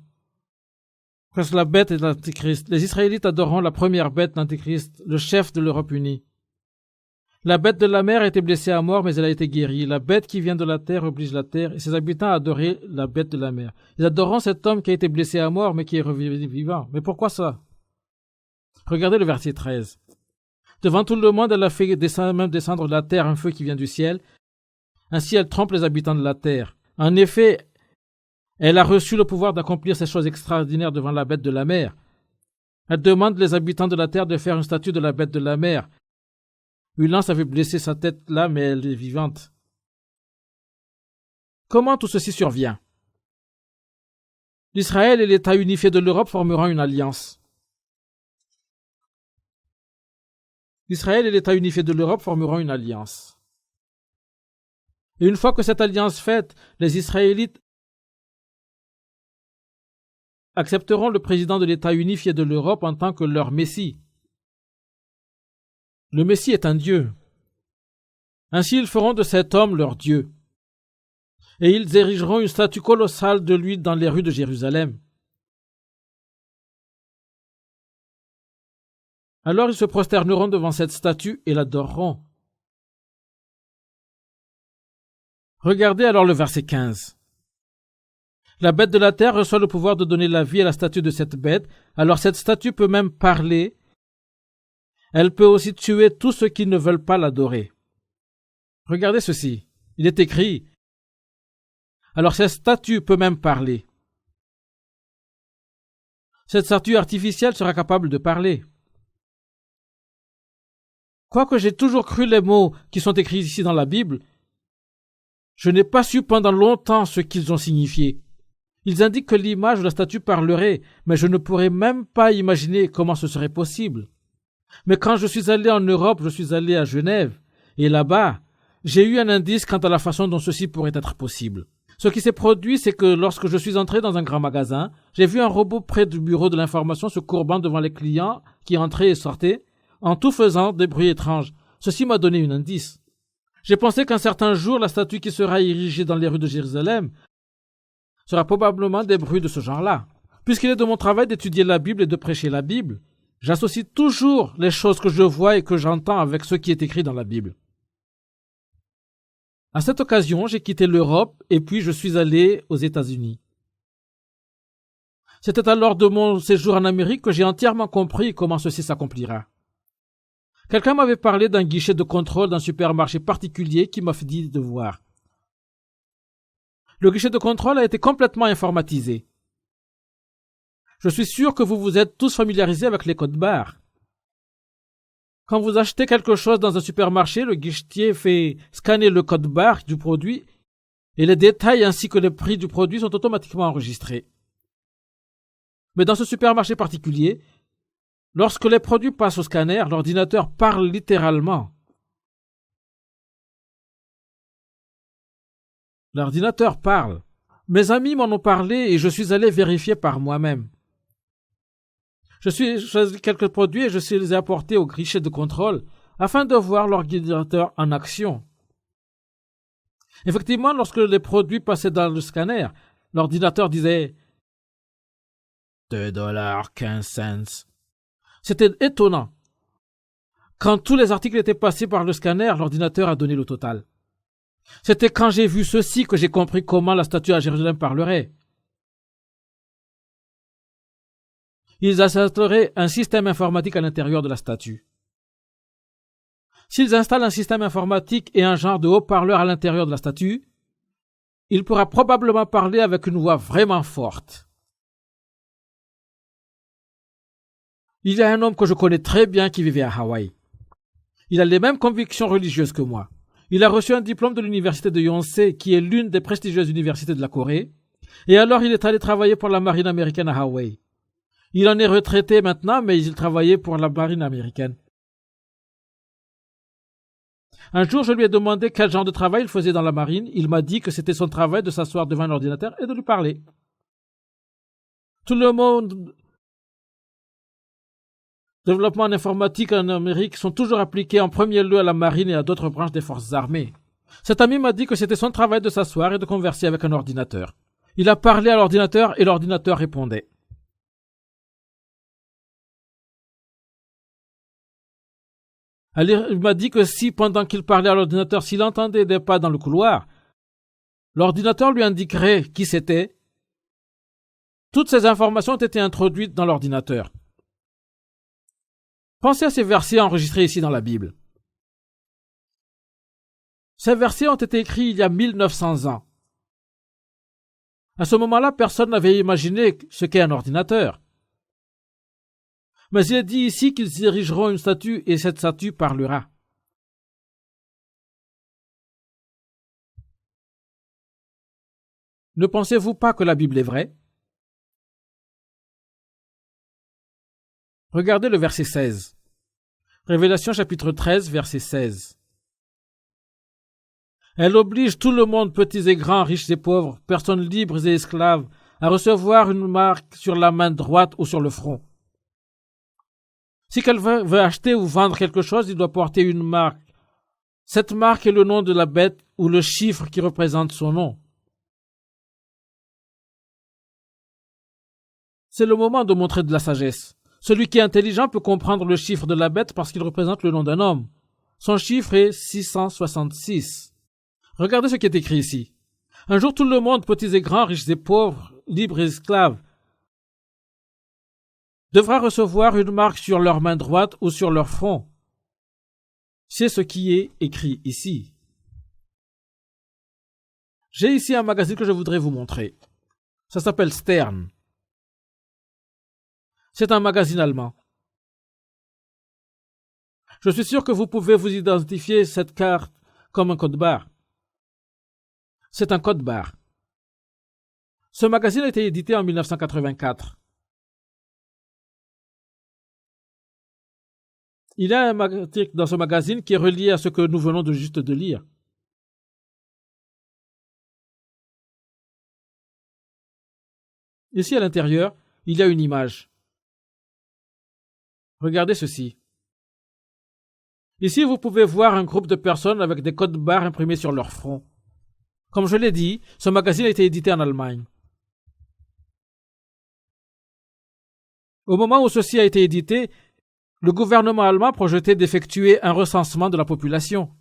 A: parce que la bête est l'Antéchrist. Les Israélites adoreront la première bête, l'Antéchrist, le chef de l'Europe unie. La bête de la mer a été blessée à mort, mais elle a été guérie. La bête qui vient de la terre oblige la terre et ses habitants à adorer la bête de la mer. Ils adoreront cet homme qui a été blessé à mort, mais qui est revenu vivant. Mais pourquoi ça? Regardez le verset 13. Devant tout le monde, elle a fait même descendre de la terre un feu qui vient du ciel. Ainsi, elle trompe les habitants de la terre. En effet, elle a reçu le pouvoir d'accomplir ces choses extraordinaires devant la bête de la mer. Elle demande les habitants de la terre de faire une statue de la bête de la mer. Une lance avait blessé sa tête là, mais elle est vivante. Comment tout ceci survient? L'Israël et l'État unifié de l'Europe formeront une alliance. L'Israël et l'État unifié de l'Europe formeront une alliance. Et une fois que cette alliance faite, les Israélites accepteront le président de l'État unifié de l'Europe en tant que leur Messie. Le Messie est un Dieu. Ainsi, ils feront de cet homme leur Dieu. Et ils érigeront une statue colossale de lui dans les rues de Jérusalem. Alors ils se prosterneront devant cette statue et l'adoreront. Regardez alors le verset 15. La bête de la terre reçoit le pouvoir de donner la vie à la statue de cette bête, alors cette statue peut même parler. Elle peut aussi tuer tous ceux qui ne veulent pas l'adorer. Regardez ceci. Il est écrit. Alors cette statue peut même parler. Cette statue artificielle sera capable de parler. Quoique j'ai toujours cru les mots qui sont écrits ici dans la Bible, je n'ai pas su pendant longtemps ce qu'ils ont signifié. Ils indiquent que l'image de la statue parlerait, mais je ne pourrais même pas imaginer comment ce serait possible. Mais quand je suis allé en Europe, je suis allé à Genève, et là-bas, j'ai eu un indice quant à la façon dont ceci pourrait être possible. Ce qui s'est produit, c'est que lorsque je suis entré dans un grand magasin, j'ai vu un robot près du bureau de l'information se courbant devant les clients qui entraient et sortaient, en tout faisant des bruits étranges. Ceci m'a donné un indice. J'ai pensé qu'un certain jour, la statue qui sera érigée dans les rues de Jérusalem sera probablement des bruits de ce genre-là. Puisqu'il est de mon travail d'étudier la Bible et de prêcher la Bible, j'associe toujours les choses que je vois et que j'entends avec ce qui est écrit dans la Bible. À cette occasion, j'ai quitté l'Europe et puis je suis allé aux États-Unis. C'était alors de mon séjour en Amérique que j'ai entièrement compris comment ceci s'accomplira. Quelqu'un m'avait parlé d'un guichet de contrôle d'un supermarché particulier qui m'a fait dit de voir. Le guichet de contrôle a été complètement informatisé. Je suis sûr que vous vous êtes tous familiarisés avec les codes barres. Quand vous achetez quelque chose dans un supermarché, le guichetier fait scanner le code barre du produit et les détails ainsi que le prix du produit sont automatiquement enregistrés. Mais dans ce supermarché particulier, lorsque les produits passent au scanner, l'ordinateur parle littéralement. L'ordinateur parle. Mes amis m'en ont parlé et je suis allé vérifier par moi-même. Je suis choisi quelques produits et je les ai apportés au guichet de contrôle afin de voir l'ordinateur en action. Effectivement, lorsque les produits passaient dans le scanner, l'ordinateur disait $2.15. C'était étonnant. Quand tous les articles étaient passés par le scanner, l'ordinateur a donné le total. C'était quand j'ai vu ceci que j'ai compris comment la statue à Jérusalem parlerait. Ils installeraient un système informatique à l'intérieur de la statue. S'ils installent un système informatique et un genre de haut-parleur à l'intérieur de la statue, il pourra probablement parler avec une voix vraiment forte. Il y a un homme que je connais très bien qui vivait à Hawaï. Il a les mêmes convictions religieuses que moi. Il a reçu un diplôme de l'université de Yonsei, qui est l'une des prestigieuses universités de la Corée, et alors il est allé travailler pour la marine américaine à Hawaï. Il en est retraité maintenant, mais il travaillait pour la marine américaine. Un jour, je lui ai demandé quel genre de travail il faisait dans la marine. Il m'a dit que c'était son travail de s'asseoir devant un ordinateur et de lui parler. Tout le monde développement en informatique en Amérique sont toujours appliqués en premier lieu à la marine et à d'autres branches des forces armées. Cet ami m'a dit que c'était son travail de s'asseoir et de converser avec un ordinateur. Il a parlé à l'ordinateur et l'ordinateur répondait. Il m'a dit que si, pendant qu'il parlait à l'ordinateur, s'il entendait des pas dans le couloir, l'ordinateur lui indiquerait qui c'était. Toutes ces informations ont été introduites dans l'ordinateur. Pensez à ces versets enregistrés ici dans la Bible. Ces versets ont été écrits il y a 1900 ans. À ce moment-là, personne n'avait imaginé ce qu'est un ordinateur. Mais il est dit ici qu'ils érigeront une statue et cette statue parlera. Ne pensez-vous pas que la Bible est vraie? Regardez le verset 16. Révélation chapitre 13, verset 16. Elle oblige tout le monde, petits et grands, riches et pauvres, personnes libres et esclaves, à recevoir une marque sur la main droite ou sur le front. Si quelqu'un veut acheter ou vendre quelque chose, il doit porter une marque. Cette marque est le nom de la bête ou le chiffre qui représente son nom. C'est le moment de montrer de la sagesse. Celui qui est intelligent peut comprendre le chiffre de la bête parce qu'il représente le nom d'un homme. Son chiffre est 666. Regardez ce qui est écrit ici. Un jour, tout le monde, petits et grands, riches et pauvres, libres et esclaves, devra recevoir une marque sur leur main droite ou sur leur front. C'est ce qui est écrit ici. J'ai ici un magazine que je voudrais vous montrer. Ça s'appelle Stern. C'est un magazine allemand. Je suis sûr que vous pouvez vous identifier cette carte comme un code barre. C'est un code barre. Ce magazine a été édité en 1984. Il y a un article dans ce magazine qui est relié à ce que nous venons de juste de lire. Ici à l'intérieur, il y a une image. Regardez ceci. Ici, vous pouvez voir un groupe de personnes avec des codes barres imprimés sur leur front. Comme je l'ai dit, ce magazine a été édité en Allemagne. Au moment où ceci a été édité, le gouvernement allemand projetait d'effectuer un recensement de la population.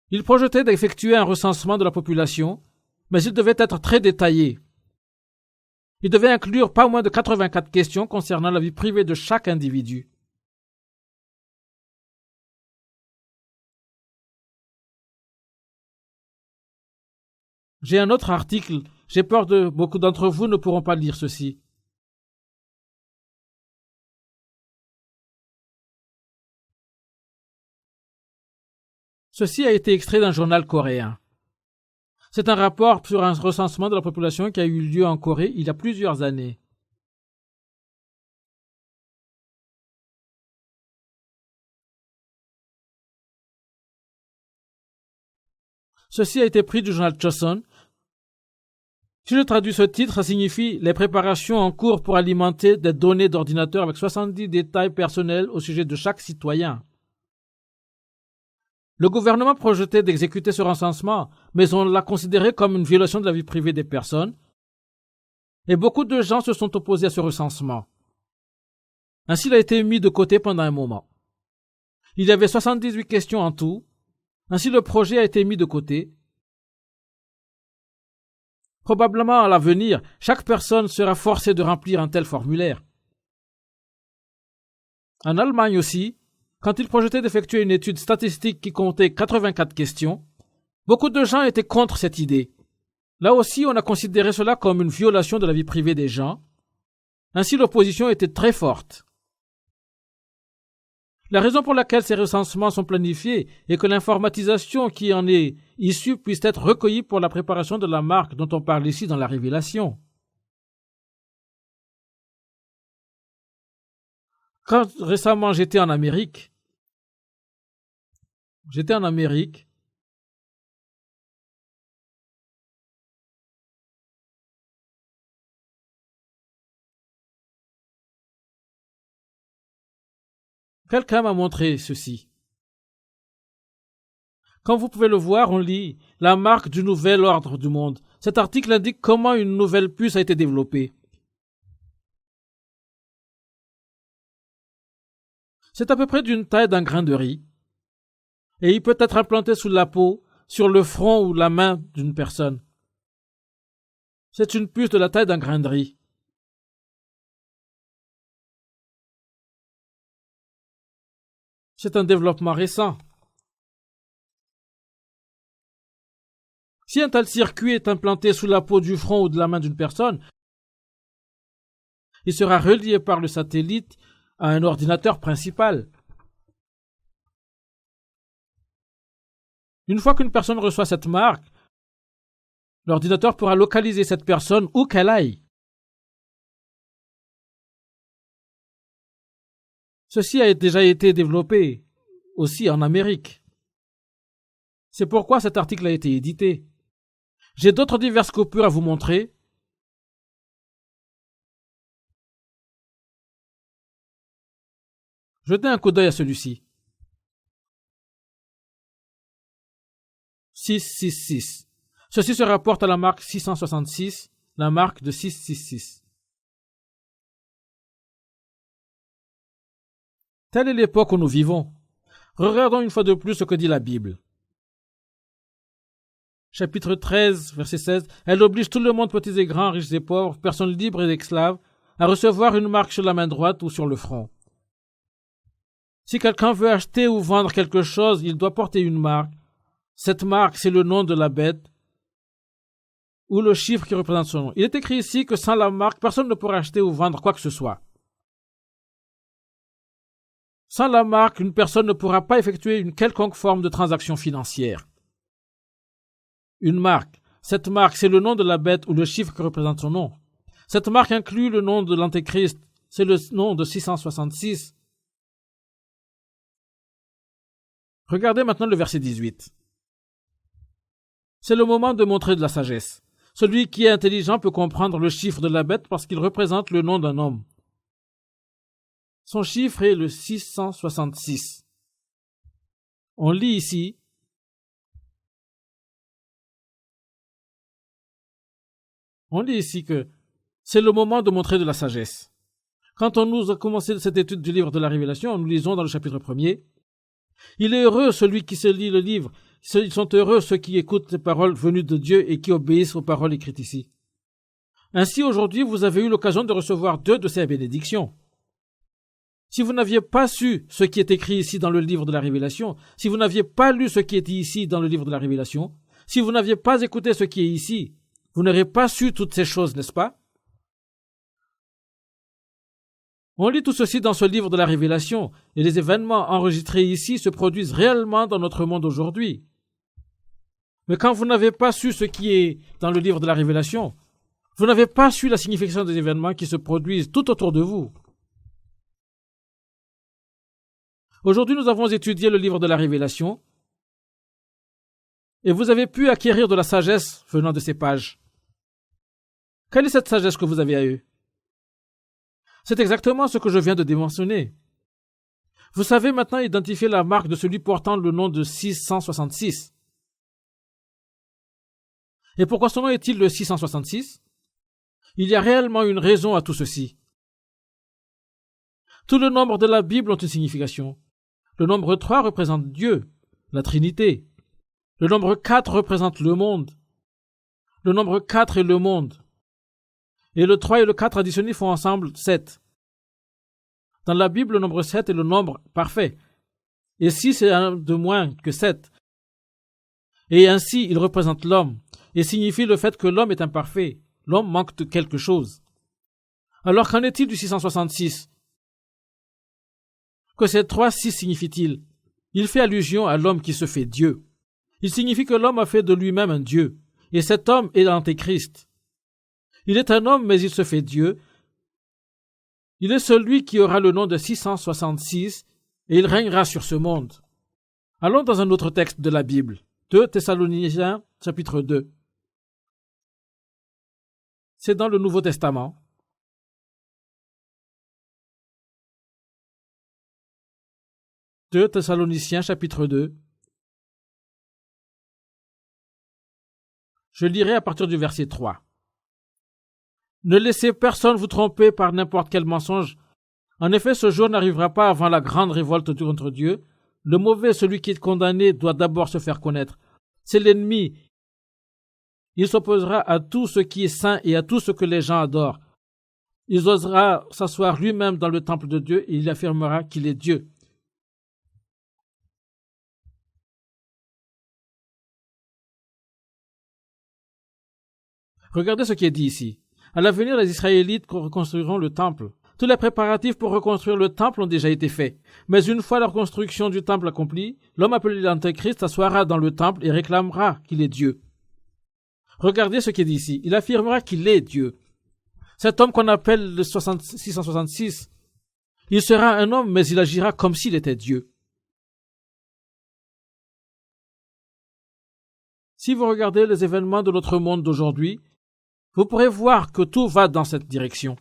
A: Il projetait d'effectuer un recensement de la population, mais il devait être très détaillé. Il devait inclure pas moins de 84 questions concernant la vie privée de chaque individu. J'ai un autre article. J'ai peur que beaucoup d'entre vous ne pourront pas lire ceci. Ceci a été extrait d'un journal coréen. C'est un rapport sur un recensement de la population qui a eu lieu en Corée il y a plusieurs années. Ceci a été pris du journal Chosun. Si je traduis ce titre, ça signifie les préparations en cours pour alimenter des données d'ordinateur avec 70 détails personnels au sujet de chaque citoyen. Le gouvernement projetait d'exécuter ce recensement, mais on l'a considéré comme une violation de la vie privée des personnes, et beaucoup de gens se sont opposés à ce recensement. Ainsi, il a été mis de côté pendant un moment. Il y avait 78 questions en tout. Ainsi, le projet a été mis de côté. Probablement, à l'avenir, chaque personne sera forcée de remplir un tel formulaire. En Allemagne aussi, quand ils projetaient d'effectuer une étude statistique qui comptait 84 questions, beaucoup de gens étaient contre cette idée. Là aussi, on a considéré cela comme une violation de la vie privée des gens. Ainsi, l'opposition était très forte. La raison pour laquelle ces recensements sont planifiés est que l'informatisation qui en est issue puisse être recueillie pour la préparation de la marque dont on parle ici dans la Révélation. Quand récemment j'étais en Amérique, quelqu'un m'a montré ceci. Comme vous pouvez le voir, on lit « La marque du nouvel ordre du monde ». Cet article indique comment une nouvelle puce a été développée. C'est à peu près d'une taille d'un grain de riz. Et il peut être implanté sous la peau, sur le front ou la main d'une personne. C'est une puce de la taille d'un grain de riz. C'est un développement récent. Si un tel circuit est implanté sous la peau du front ou de la main d'une personne, il sera relié par le satellite à un ordinateur principal. Une fois qu'une personne reçoit cette marque, l'ordinateur pourra localiser cette personne où qu'elle aille. Ceci a déjà été développé aussi en Amérique. C'est pourquoi cet article a été édité. J'ai d'autres diverses coupures à vous montrer. Jetez un coup d'œil à celui-ci. 666. Ceci se rapporte à la marque 666, la marque de 666. Telle est l'époque où nous vivons. Regardons une fois de plus ce que dit la Bible. Chapitre 13, verset 16. Elle oblige tout le monde, petits et grands, riches et pauvres, personnes libres et esclaves, à recevoir une marque sur la main droite ou sur le front. Si quelqu'un veut acheter ou vendre quelque chose, il doit porter une marque. Cette marque, c'est le nom de la bête ou le chiffre qui représente son nom. Il est écrit ici que sans la marque, personne ne pourra acheter ou vendre quoi que ce soit. Sans la marque, une personne ne pourra pas effectuer une quelconque forme de transaction financière. Une marque. Cette marque, c'est le nom de la bête ou le chiffre qui représente son nom. Cette marque inclut le nom de l'Antéchrist. C'est le nom de 666. Regardez maintenant le verset 18. C'est le moment de montrer de la sagesse. Celui qui est intelligent peut comprendre le chiffre de la bête parce qu'il représente le nom d'un homme. Son chiffre est le 666. On lit ici que c'est le moment de montrer de la sagesse. Quand on nous a commencé cette étude du livre de la Révélation, nous lisons dans le chapitre 1er. Il est heureux celui qui se lit le livre. Ils sont heureux ceux qui écoutent les paroles venues de Dieu et qui obéissent aux paroles écrites ici. Ainsi, aujourd'hui, vous avez eu l'occasion de recevoir 2 de ces bénédictions. Si vous n'aviez pas su ce qui est écrit ici dans le livre de la Révélation, si vous n'aviez pas lu ce qui est ici dans le livre de la Révélation, si vous n'aviez pas écouté ce qui est ici, vous n'aurez pas su toutes ces choses, n'est-ce pas? On lit tout ceci dans ce livre de la Révélation, et les événements enregistrés ici se produisent réellement dans notre monde aujourd'hui. Mais quand vous n'avez pas su ce qui est dans le livre de la Révélation, vous n'avez pas su la signification des événements qui se produisent tout autour de vous. Aujourd'hui, nous avons étudié le livre de la Révélation et vous avez pu acquérir de la sagesse venant de ces pages. Quelle est cette sagesse que vous avez eue? C'est exactement ce que je viens de démentionner. Vous savez maintenant identifier la marque de celui portant le nom de 666. Et pourquoi son nom est-il le 666? Il y a réellement une raison à tout ceci. Tous les nombres de la Bible ont une signification. Le nombre 3 représente Dieu, la Trinité. Le nombre 4 représente le monde. Le nombre 4 est le monde. Et le 3 et le 4 additionnés font ensemble 7. Dans la Bible, le nombre 7 est le nombre parfait. Et 6 est un de moins que 7. Et ainsi, il représente l'homme et signifie le fait que l'homme est imparfait. L'homme manque de quelque chose. Alors qu'en est-il du 666? Que ces 3-6 signifie-t-il? Il fait allusion à l'homme qui se fait Dieu. Il signifie que l'homme a fait de lui-même un Dieu. Et cet homme est l'Antéchrist. Il est un homme, mais il se fait Dieu. Il est celui qui aura le nom de 666 et il régnera sur ce monde. Allons dans un autre texte de la Bible. 2 Thessaloniciens, chapitre 2. C'est dans le Nouveau Testament. « 2 Thessaloniciens, chapitre 2. Je lirai à partir du verset 3. « Ne laissez personne vous tromper par n'importe quel mensonge. En effet, ce jour n'arrivera pas avant la grande révolte contre Dieu. Le mauvais, celui qui est condamné, doit d'abord se faire connaître. C'est l'ennemi. Il s'opposera à tout ce qui est saint et à tout ce que les gens adorent. Il osera s'asseoir lui-même dans le temple de Dieu et il affirmera qu'il est Dieu. » Regardez ce qui est dit ici. À l'avenir, les Israélites reconstruiront le temple. Tous les préparatifs pour reconstruire le temple ont déjà été faits. Mais une fois la reconstruction du temple accomplie, l'homme appelé l'Antéchrist s'assoira dans le temple et réclamera qu'il est Dieu. Regardez ce qui est dit ici. Il affirmera qu'il est Dieu. Cet homme qu'on appelle le 666, il sera un homme, mais il agira comme s'il était Dieu. Si vous regardez les événements de notre monde d'aujourd'hui, vous pourrez voir que tout va dans cette direction.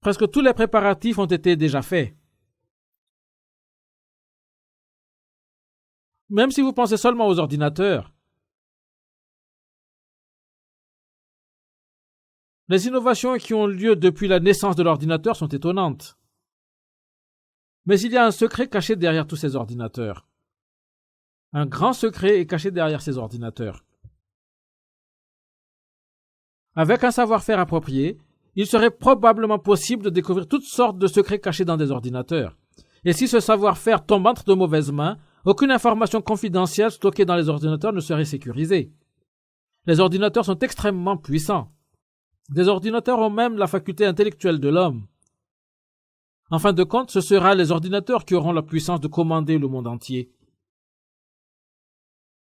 A: Presque tous les préparatifs ont été déjà faits. Même si vous pensez seulement aux ordinateurs, les innovations qui ont lieu depuis la naissance de l'ordinateur sont étonnantes. Mais il y a un secret caché derrière tous ces ordinateurs. Un grand secret est caché derrière ces ordinateurs. Avec un savoir-faire approprié, il serait probablement possible de découvrir toutes sortes de secrets cachés dans des ordinateurs. Et si ce savoir-faire tombe entre de mauvaises mains, aucune information confidentielle stockée dans les ordinateurs ne serait sécurisée. Les ordinateurs sont extrêmement puissants. Des ordinateurs ont même la faculté intellectuelle de l'homme. En fin de compte, ce sera les ordinateurs qui auront la puissance de commander le monde entier.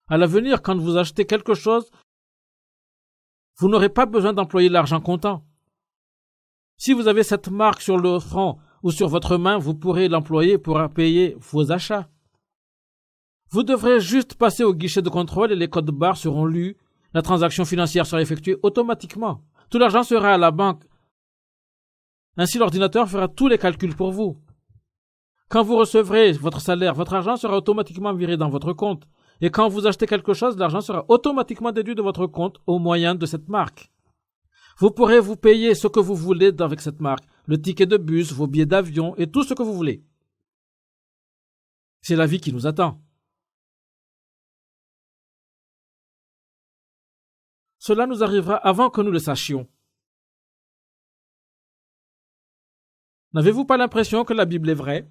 A: À l'avenir, quand vous achetez quelque chose, vous n'aurez pas besoin d'employer l'argent comptant. Si vous avez cette marque sur le front ou sur votre main, vous pourrez l'employer pour payer vos achats. Vous devrez juste passer au guichet de contrôle et les codes barres seront lus. La transaction financière sera effectuée automatiquement. Tout l'argent sera à la banque. Ainsi, l'ordinateur fera tous les calculs pour vous. Quand vous recevrez votre salaire, votre argent sera automatiquement viré dans votre compte. Et quand vous achetez quelque chose, l'argent sera automatiquement déduit de votre compte au moyen de cette marque. Vous pourrez vous payer ce que vous voulez avec cette marque, le ticket de bus, vos billets d'avion et tout ce que vous voulez. C'est la vie qui nous attend. Cela nous arrivera avant que nous le sachions. N'avez-vous pas l'impression que la Bible est vraie?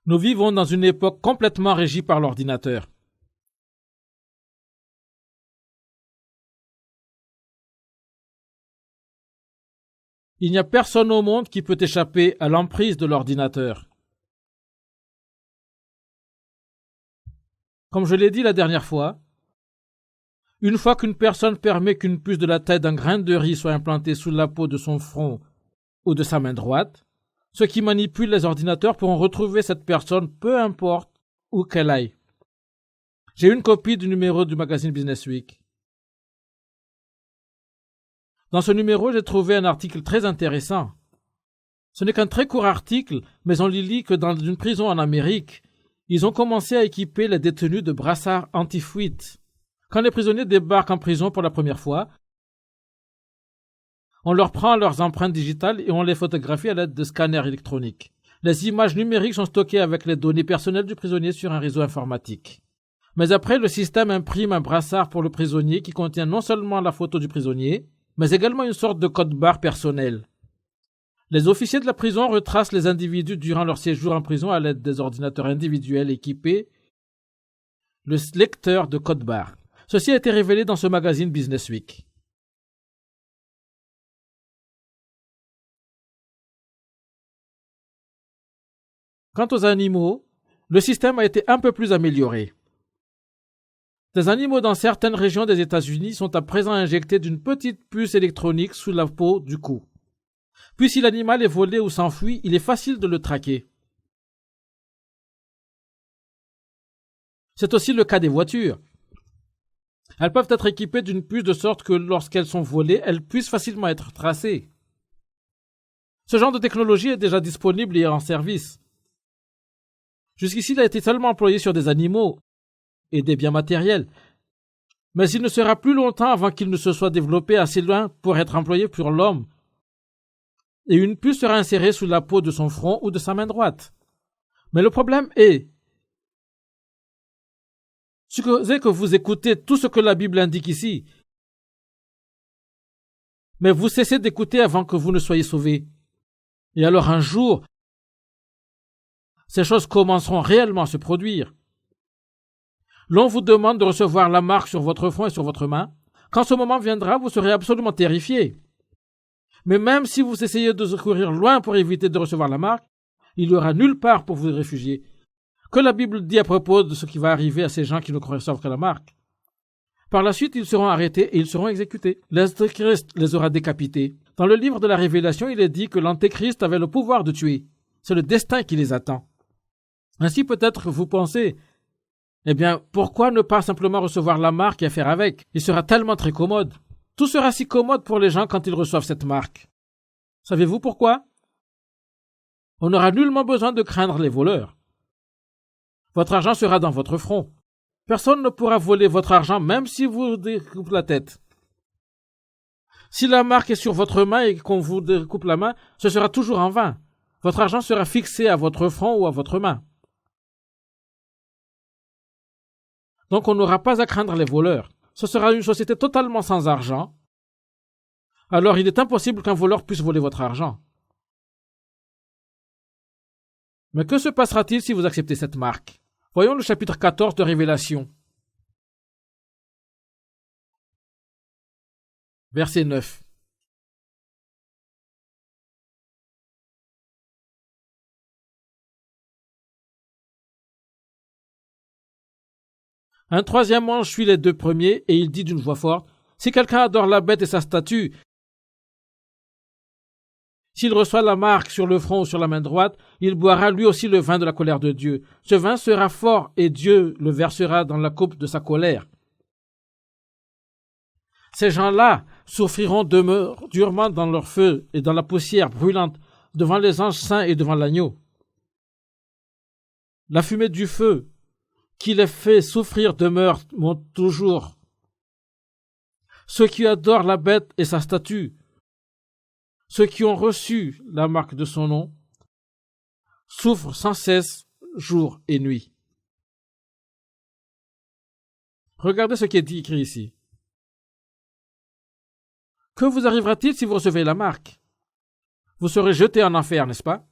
A: Nous vivons dans une époque complètement régie par l'ordinateur. Il n'y a personne au monde qui peut échapper à l'emprise de l'ordinateur. Comme je l'ai dit la dernière fois, une fois qu'une personne permet qu'une puce de la taille d'un grain de riz soit implantée sous la peau de son front ou de sa main droite, ceux qui manipulent les ordinateurs pourront retrouver cette personne peu importe où qu'elle aille. J'ai une copie du numéro du magazine Business Week. Dans ce numéro, j'ai trouvé un article très intéressant. Ce n'est qu'un très court article, mais on y lit que dans une prison en Amérique, Ils ont commencé à équiper les détenus de brassards anti-fuite. Quand les prisonniers débarquent en prison pour la première fois, on leur prend leurs empreintes digitales et on les photographie à l'aide de scanners électroniques. Les images numériques sont stockées avec les données personnelles du prisonnier sur un réseau informatique. Mais après, le système imprime un brassard pour le prisonnier qui contient non seulement la photo du prisonnier, mais également une sorte de code-barre personnel. Les officiers de la prison retracent les individus durant leur séjour en prison à l'aide des ordinateurs individuels équipés le lecteur de code-barre. Ceci a été révélé dans ce magazine Business Week. Quant aux animaux, le système a été un peu plus amélioré. Des animaux dans certaines régions des États-Unis sont à présent injectés d'une petite puce électronique sous la peau du cou. Puis si l'animal est volé ou s'enfuit, il est facile de le traquer. C'est aussi le cas des voitures. Elles peuvent être équipées d'une puce de sorte que lorsqu'elles sont volées, elles puissent facilement être tracées. Ce genre de technologie est déjà disponible et en service. Jusqu'ici, il a été seulement employé sur des animaux et des biens matériels. Mais il ne sera plus longtemps avant qu'il ne se soit développé assez loin pour être employé pour l'homme. Et une puce sera insérée sous la peau de son front ou de sa main droite. Mais le problème est que vous écoutez tout ce que la Bible indique ici. Mais vous cessez d'écouter avant que vous ne soyez sauvés. Et alors un jour, ces choses commenceront réellement à se produire. L'on vous demande de recevoir la marque sur votre front et sur votre main. Quand ce moment viendra, vous serez absolument terrifiés. Mais même si vous essayez de courir loin pour éviter de recevoir la marque, il n'y aura nulle part pour vous réfugier. Que la Bible dit à propos de ce qui va arriver à ces gens qui ne reçoivent que la marque. Par la suite, ils seront arrêtés et ils seront exécutés. L'Antéchrist les aura décapités. Dans le livre de la Révélation, il est dit que l'Antéchrist avait le pouvoir de tuer. C'est le destin qui les attend. Ainsi peut-être vous pensez, pourquoi ne pas simplement recevoir la marque et faire avec? Il sera tellement très commode. Tout sera si commode pour les gens quand ils reçoivent cette marque. Savez-vous pourquoi? On n'aura nullement besoin de craindre les voleurs. Votre argent sera dans votre front. Personne ne pourra voler votre argent même si vous découpez la tête. Si la marque est sur votre main et qu'on vous découpe la main, ce sera toujours en vain. Votre argent sera fixé à votre front ou à votre main. Donc on n'aura pas à craindre les voleurs. Ce sera une société totalement sans argent. Alors il est impossible qu'un voleur puisse voler votre argent. Mais que se passera-t-il si vous acceptez cette marque? Voyons le chapitre 14 de Révélation. Verset 9. Un troisième ange suit les deux premiers et il dit d'une voix forte, « Si quelqu'un adore la bête et sa statue, s'il reçoit la marque sur le front ou sur la main droite, il boira lui aussi le vin de la colère de Dieu. Ce vin sera fort et Dieu le versera dans la coupe de sa colère. » Ces gens-là souffriront durement dans leur feu et dans la poussière brûlante devant les anges saints et devant l'agneau. La fumée du feu qui les fait souffrir demeure monte toujours. Ceux qui adorent la bête et sa statue, ceux qui ont reçu la marque de son nom, souffrent sans cesse jour et nuit. Regardez ce qui est dit écrit ici. Que vous arrivera-t-il si vous recevez la marque? Vous serez jeté en enfer, n'est-ce pas?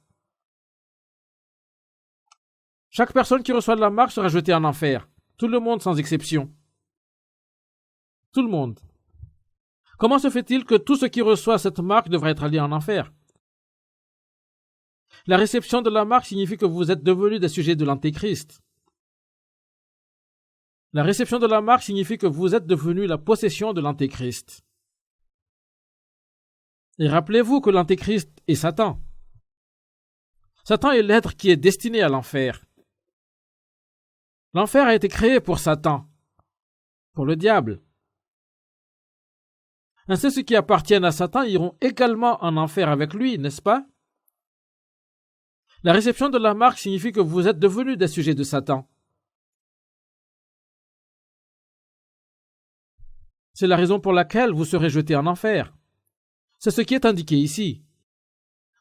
A: Chaque personne qui reçoit la marque sera jetée en enfer. Tout le monde sans exception. Tout le monde. Comment se fait-il que tout ce qui reçoit cette marque devrait être allé en enfer? La réception de la marque signifie que vous êtes devenus des sujets de l'Antéchrist. La réception de la marque signifie que vous êtes devenus la possession de l'Antéchrist. Et rappelez-vous que l'Antéchrist est Satan. Satan est l'être qui est destiné à l'enfer. L'enfer a été créé pour Satan, pour le diable. Ainsi, ceux qui appartiennent à Satan iront également en enfer avec lui, n'est-ce pas? La réception de la marque signifie que vous êtes devenus des sujets de Satan. C'est la raison pour laquelle vous serez jetés en enfer. C'est ce qui est indiqué ici.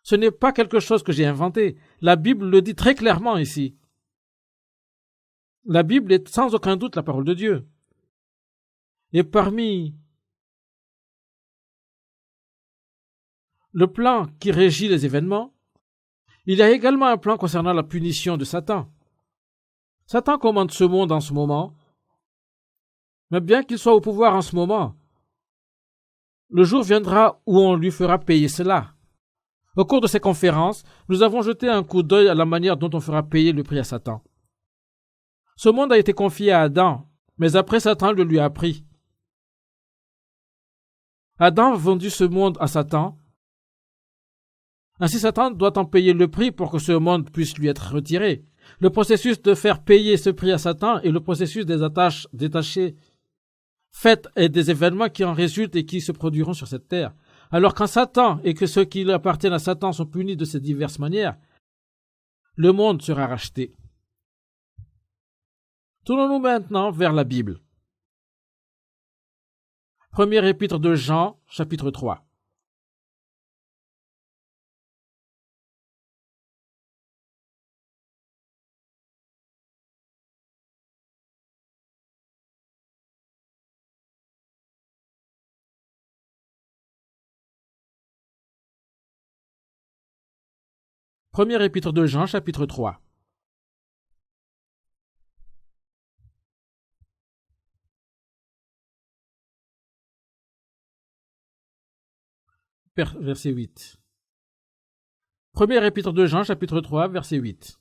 A: Ce n'est pas quelque chose que j'ai inventé. La Bible le dit très clairement ici. La Bible est sans aucun doute la parole de Dieu. Et parmi le plan qui régit les événements, il y a également un plan concernant la punition de Satan. Satan commande ce monde en ce moment, mais bien qu'il soit au pouvoir en ce moment, le jour viendra où on lui fera payer cela. Au cours de ces conférences, nous avons jeté un coup d'œil à la manière dont on fera payer le prix à Satan. Ce monde a été confié à Adam, mais après Satan le lui a pris. Adam a vendu ce monde à Satan. Ainsi Satan doit en payer le prix pour que ce monde puisse lui être retiré. Le processus de faire payer ce prix à Satan est le processus des attaches détachées faites et des événements qui en résultent et qui se produiront sur cette terre. Alors quand Satan et que ceux qui appartiennent à Satan sont punis de ces diverses manières, le monde sera racheté. Tournons-nous maintenant vers la Bible. Premier épître de Jean, chapitre 3. Premier épître de Jean, chapitre 3. Verset 8. Premier épître de Jean, chapitre 3, verset 8.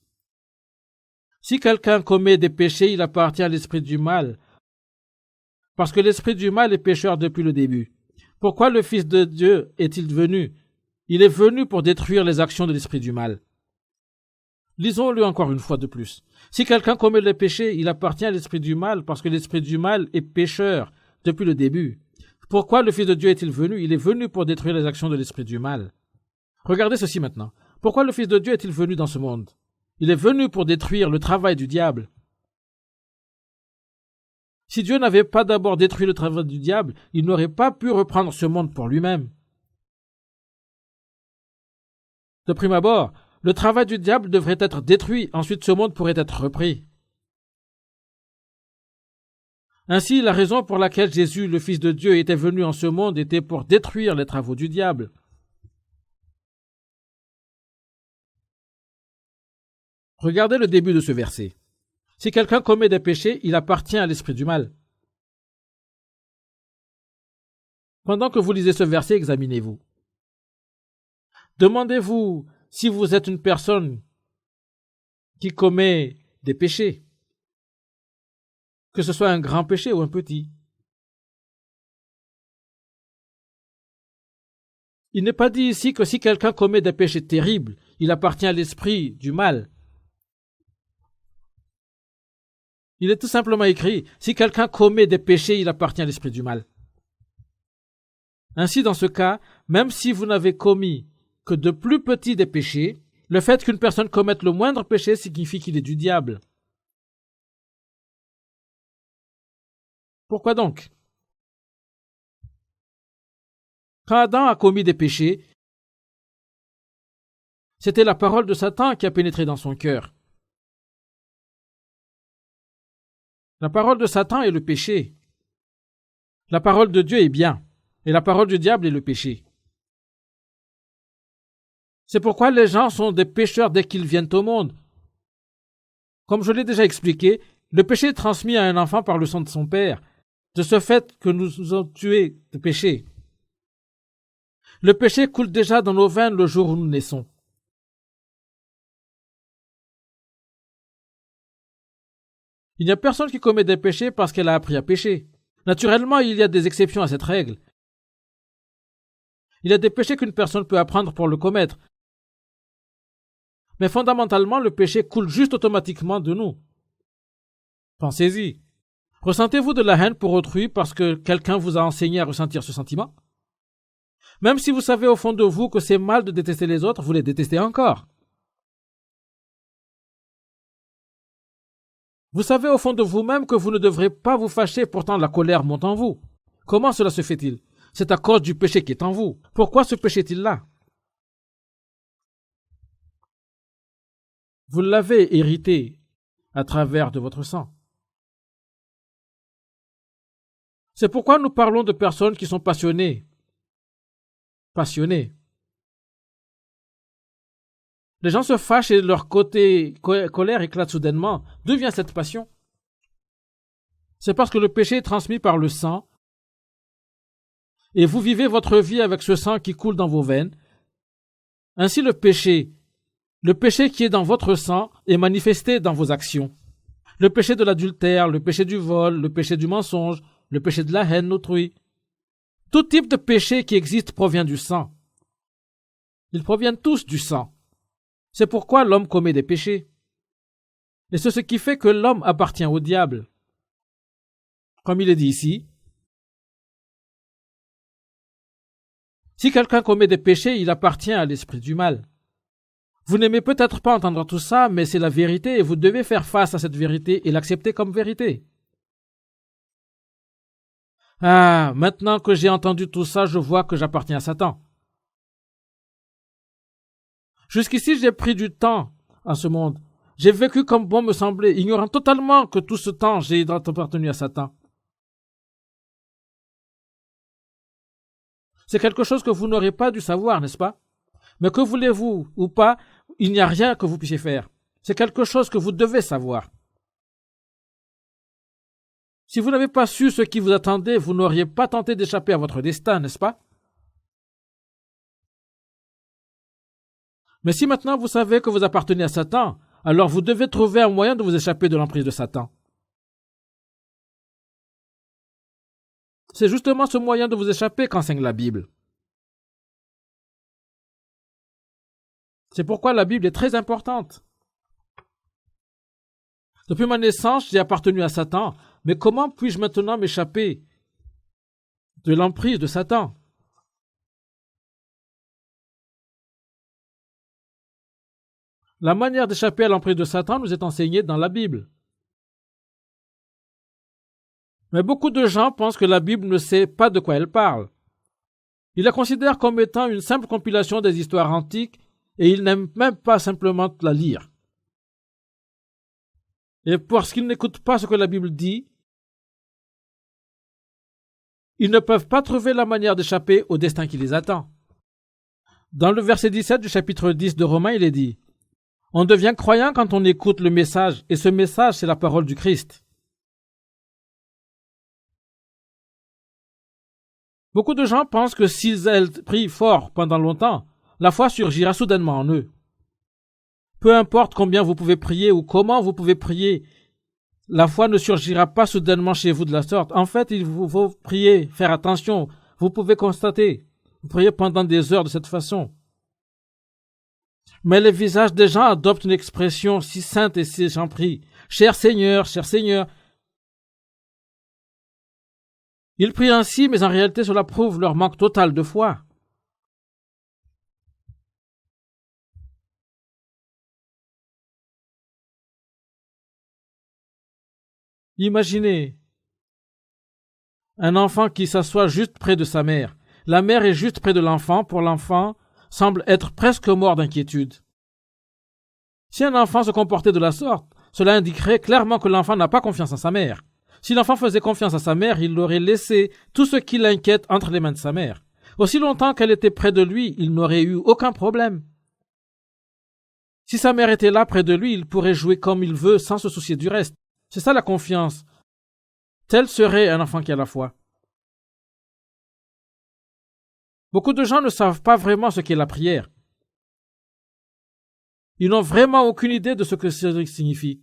A: Si quelqu'un commet des péchés, il appartient à l'esprit du mal, parce que l'esprit du mal est pécheur depuis le début. Pourquoi le Fils de Dieu est-il venu? Il est venu pour détruire les actions de l'esprit du mal. Lisons-le encore une fois de plus. Si quelqu'un commet des péchés, il appartient à l'esprit du mal, parce que l'esprit du mal est pécheur depuis le début. Pourquoi le Fils de Dieu est-il venu? Il est venu pour détruire les actions de l'esprit du mal. Regardez ceci maintenant. Pourquoi le Fils de Dieu est-il venu dans ce monde? Il est venu pour détruire le travail du diable. Si Dieu n'avait pas d'abord détruit le travail du diable, il n'aurait pas pu reprendre ce monde pour lui-même. De prime abord, le travail du diable devrait être détruit, ensuite ce monde pourrait être repris. Ainsi, la raison pour laquelle Jésus, le Fils de Dieu, était venu en ce monde était pour détruire les travaux du diable. Regardez le début de ce verset. Si quelqu'un commet des péchés, il appartient à l'esprit du mal. Pendant que vous lisez ce verset, examinez-vous. Demandez-vous si vous êtes une personne qui commet des péchés, que ce soit un grand péché ou un petit. Il n'est pas dit ici que si quelqu'un commet des péchés terribles, il appartient à l'esprit du mal. Il est tout simplement écrit, si quelqu'un commet des péchés, il appartient à l'esprit du mal. Ainsi, dans ce cas, même si vous n'avez commis que de plus petits des péchés, le fait qu'une personne commette le moindre péché signifie qu'il est du diable. Pourquoi donc? Quand Adam a commis des péchés, c'était la parole de Satan qui a pénétré dans son cœur. La parole de Satan est le péché. La parole de Dieu est bien, et la parole du diable est le péché. C'est pourquoi les gens sont des pécheurs dès qu'ils viennent au monde. Comme je l'ai déjà expliqué, le péché est transmis à un enfant par le sang de son père, de ce fait que nous nous avons tués de péché. Le péché coule déjà dans nos veines le jour où nous naissons. Il n'y a personne qui commet des péchés parce qu'elle a appris à pécher. Naturellement, il y a des exceptions à cette règle. Il y a des péchés qu'une personne peut apprendre pour le commettre. Mais fondamentalement, le péché coule juste automatiquement de nous. Pensez-y. Ressentez-vous de la haine pour autrui parce que quelqu'un vous a enseigné à ressentir ce sentiment? Même si vous savez au fond de vous que c'est mal de détester les autres, vous les détestez encore. Vous savez au fond de vous-même que vous ne devrez pas vous fâcher, pourtant la colère monte en vous. Comment cela se fait-il? C'est à cause du péché qui est en vous. Pourquoi ce péché est-il là? Vous l'avez hérité à travers de votre sang. C'est pourquoi nous parlons de personnes qui sont passionnées. Passionnées. Les gens se fâchent et leur côté colère éclate soudainement. D'où vient cette passion? C'est parce que le péché est transmis par le sang et vous vivez votre vie avec ce sang qui coule dans vos veines. Ainsi le péché qui est dans votre sang est manifesté dans vos actions. Le péché de l'adultère, le péché du vol, le péché du mensonge, le péché de la haine d'autrui. Tout type de péché qui existe provient du sang. Ils proviennent tous du sang. C'est pourquoi l'homme commet des péchés. Et c'est ce qui fait que l'homme appartient au diable. Comme il est dit ici, si quelqu'un commet des péchés, il appartient à l'esprit du mal. Vous n'aimez peut-être pas entendre tout ça, mais c'est la vérité et vous devez faire face à cette vérité et l'accepter comme vérité. Ah, maintenant que j'ai entendu tout ça, je vois que j'appartiens à Satan. Jusqu'ici, j'ai pris du temps en ce monde. J'ai vécu comme bon me semblait, ignorant totalement que tout ce temps, j'ai appartenu à Satan. C'est quelque chose que vous n'aurez pas dû savoir, n'est-ce pas? Mais que voulez-vous ou pas, il n'y a rien que vous puissiez faire. C'est quelque chose que vous devez savoir. Si vous n'avez pas su ce qui vous attendait, vous n'auriez pas tenté d'échapper à votre destin, n'est-ce pas? Mais si maintenant vous savez que vous appartenez à Satan, alors vous devez trouver un moyen de vous échapper de l'emprise de Satan. C'est justement ce moyen de vous échapper qu'enseigne la Bible. C'est pourquoi la Bible est très importante. Depuis ma naissance, j'ai appartenu à Satan, mais comment puis-je maintenant m'échapper de l'emprise de Satan? La manière d'échapper à l'emprise de Satan nous est enseignée dans la Bible. Mais beaucoup de gens pensent que la Bible ne sait pas de quoi elle parle. Ils la considèrent comme étant une simple compilation des histoires antiques et ils n'aiment même pas simplement la lire. Et parce qu'ils n'écoutent pas ce que la Bible dit, ils ne peuvent pas trouver la manière d'échapper au destin qui les attend. Dans le verset 17 du chapitre 10 de Romains, il est dit: on devient croyant quand on écoute le message, et ce message, c'est la parole du Christ. Beaucoup de gens pensent que s'ils prient fort pendant longtemps, la foi surgira soudainement en eux. Peu importe combien vous pouvez prier ou comment vous pouvez prier, la foi ne surgira pas soudainement chez vous de la sorte. En fait, il vous faut prier, faire attention. Vous pouvez constater, vous priez pendant des heures de cette façon. Mais les visages des gens adoptent une expression si sainte et si j'en prie. Cher Seigneur, cher Seigneur. Ils prient ainsi, mais en réalité cela prouve leur manque total de foi. Imaginez un enfant qui s'assoit juste près de sa mère. La mère est juste près de l'enfant. Pour l'enfant, semble être presque mort d'inquiétude. Si un enfant se comportait de la sorte, cela indiquerait clairement que l'enfant n'a pas confiance en sa mère. Si l'enfant faisait confiance à sa mère, il aurait laissé tout ce qui l'inquiète entre les mains de sa mère. Aussi longtemps qu'elle était près de lui, il n'aurait eu aucun problème. Si sa mère était là près de lui, il pourrait jouer comme il veut sans se soucier du reste. C'est ça la confiance. Tel serait un enfant qui a la foi. Beaucoup de gens ne savent pas vraiment ce qu'est la prière. Ils n'ont vraiment aucune idée de ce que cela signifie.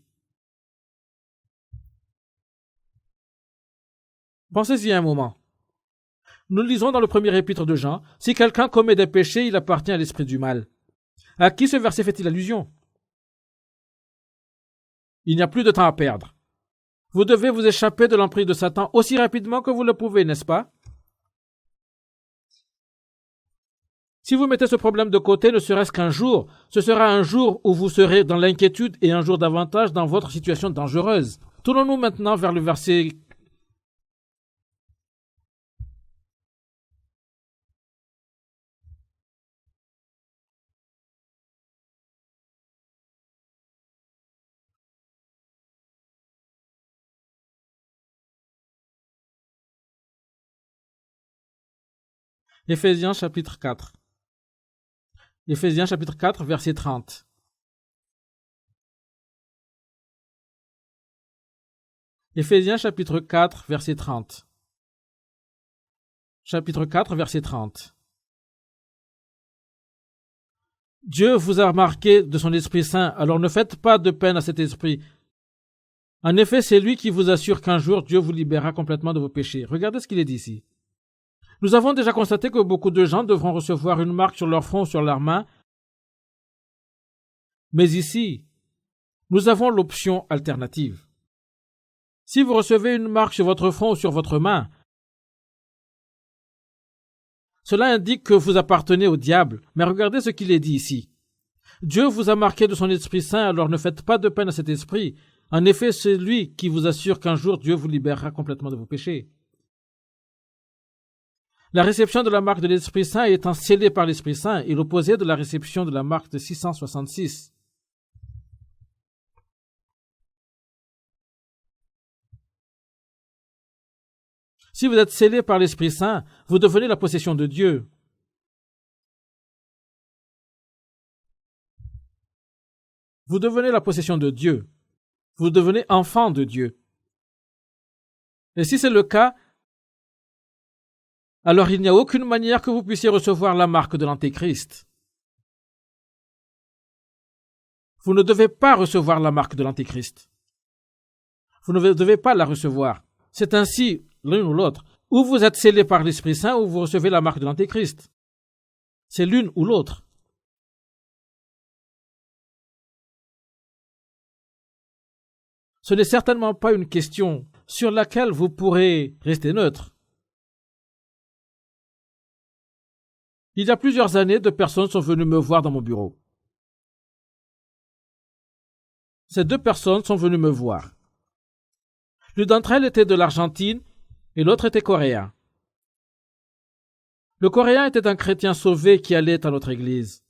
A: Pensez-y un moment. Nous lisons dans le premier épître de Jean: si quelqu'un commet des péchés, il appartient à l'esprit du mal. À qui ce verset fait-il allusion? Il n'y a plus de temps à perdre. Vous devez vous échapper de l'emprise de Satan aussi rapidement que vous le pouvez, n'est-ce pas? Si vous mettez ce problème de côté, ne serait-ce qu'un jour, ce sera un jour où vous serez dans l'inquiétude et un jour davantage dans votre situation dangereuse. Tournons-nous maintenant vers le verset Éphésiens chapitre 4. Éphésiens chapitre 4, verset 30. Éphésiens chapitre 4, verset 30. Chapitre 4, verset 30. Dieu vous a marqué de son Esprit Saint, alors ne faites pas de peine à cet esprit. En effet, c'est lui qui vous assure qu'un jour Dieu vous libérera complètement de vos péchés. Regardez ce qu'il est dit ici. Nous avons déjà constaté que beaucoup de gens devront recevoir une marque sur leur front ou sur leurs mains. Mais ici, nous avons l'option alternative. Si vous recevez une marque sur votre front ou sur votre main, cela indique que vous appartenez au diable. Mais regardez ce qu'il est dit ici. Dieu vous a marqué de son Esprit Saint, alors ne faites pas de peine à cet esprit. En effet, c'est lui qui vous assure qu'un jour Dieu vous libérera complètement de vos péchés. La réception de la marque de l'Esprit Saint étant scellée par l'Esprit Saint est l'opposé de la réception de la marque de 666. Si vous êtes scellé par l'Esprit Saint, vous devenez la possession de Dieu. Vous devenez la possession de Dieu. Vous devenez enfant de Dieu. Et si c'est le cas, alors il n'y a aucune manière que vous puissiez recevoir la marque de l'Antéchrist. Vous ne devez pas recevoir la marque de l'Antéchrist. Vous ne devez pas la recevoir. C'est ainsi, l'un ou l'autre. Ou vous êtes scellé par l'Esprit Saint ou vous recevez la marque de l'Antéchrist. C'est l'une ou l'autre. Ce n'est certainement pas une question sur laquelle vous pourrez rester neutre. Il y a plusieurs années, 2 personnes sont venues me voir dans mon bureau. Ces 2 personnes sont venues me voir. L'une d'entre elles était de l'Argentine et l'autre était coréen. Le Coréen était un chrétien sauvé qui allait à notre église.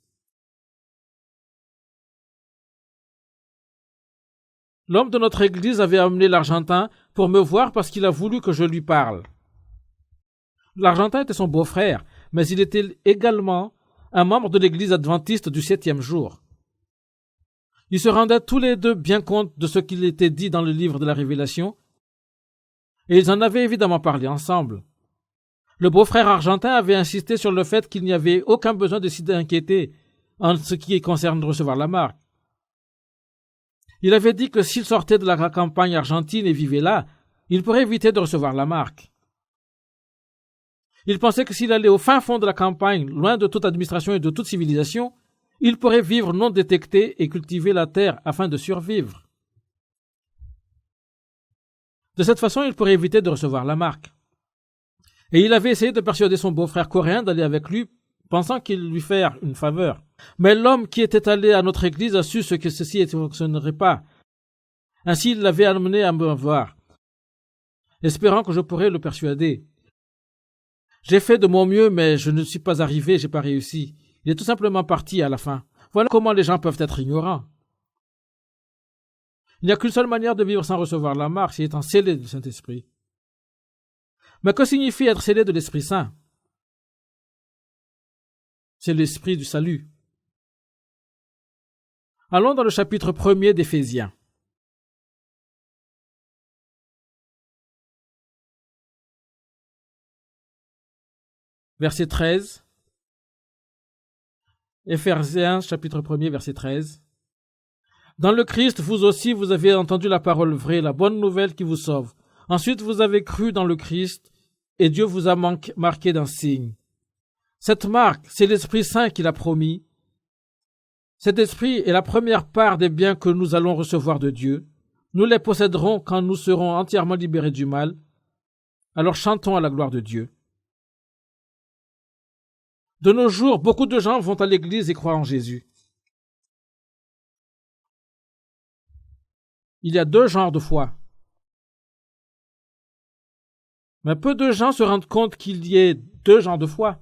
A: L'homme de notre église avait amené l'Argentin pour me voir parce qu'il a voulu que je lui parle. L'Argentin était son beau-frère, mais il était également un membre de l'église adventiste du 7e jour. Ils se rendaient tous les deux bien compte de ce qu'il était dit dans le livre de la Révélation, et ils en avaient évidemment parlé ensemble. Le beau-frère argentin avait insisté sur le fait qu'il n'y avait aucun besoin de s'y inquiéter en ce qui concerne de recevoir la marque. Il avait dit que s'il sortait de la campagne argentine et vivait là, il pourrait éviter de recevoir la marque. Il pensait que s'il allait au fin fond de la campagne, loin de toute administration et de toute civilisation, il pourrait vivre non détecté et cultiver la terre afin de survivre. De cette façon, il pourrait éviter de recevoir la marque. Et il avait essayé de persuader son beau-frère coréen d'aller avec lui, pensant qu'il lui ferait une faveur. Mais l'homme qui était allé à notre église a su ce que ceci ne fonctionnerait pas. Ainsi, il l'avait amené à me voir, espérant que je pourrais le persuader. J'ai fait de mon mieux, mais je ne suis pas arrivé, j'ai pas réussi. Il est tout simplement parti à la fin. Voilà comment les gens peuvent être ignorants. Il n'y a qu'une seule manière de vivre sans recevoir la marque, c'est étant scellé du Saint-Esprit. Mais que signifie être scellé de l'Esprit Saint? C'est l'esprit du salut. Allons dans le chapitre 1er d'Éphésiens. Verset 13. Éphésiens, chapitre 1er, verset 13. Dans le Christ, vous aussi, vous avez entendu la parole vraie, la bonne nouvelle qui vous sauve. Ensuite, vous avez cru dans le Christ, et Dieu vous a marqué d'un signe. Cette marque, c'est l'Esprit Saint qui l'a promis. Cet Esprit est la première part des biens que nous allons recevoir de Dieu. Nous les posséderons quand nous serons entièrement libérés du mal. Alors chantons à la gloire de Dieu. De nos jours, beaucoup de gens vont à l'église et croient en Jésus. Il y a deux genres de foi. Mais peu de gens se rendent compte qu'il y ait deux genres de foi.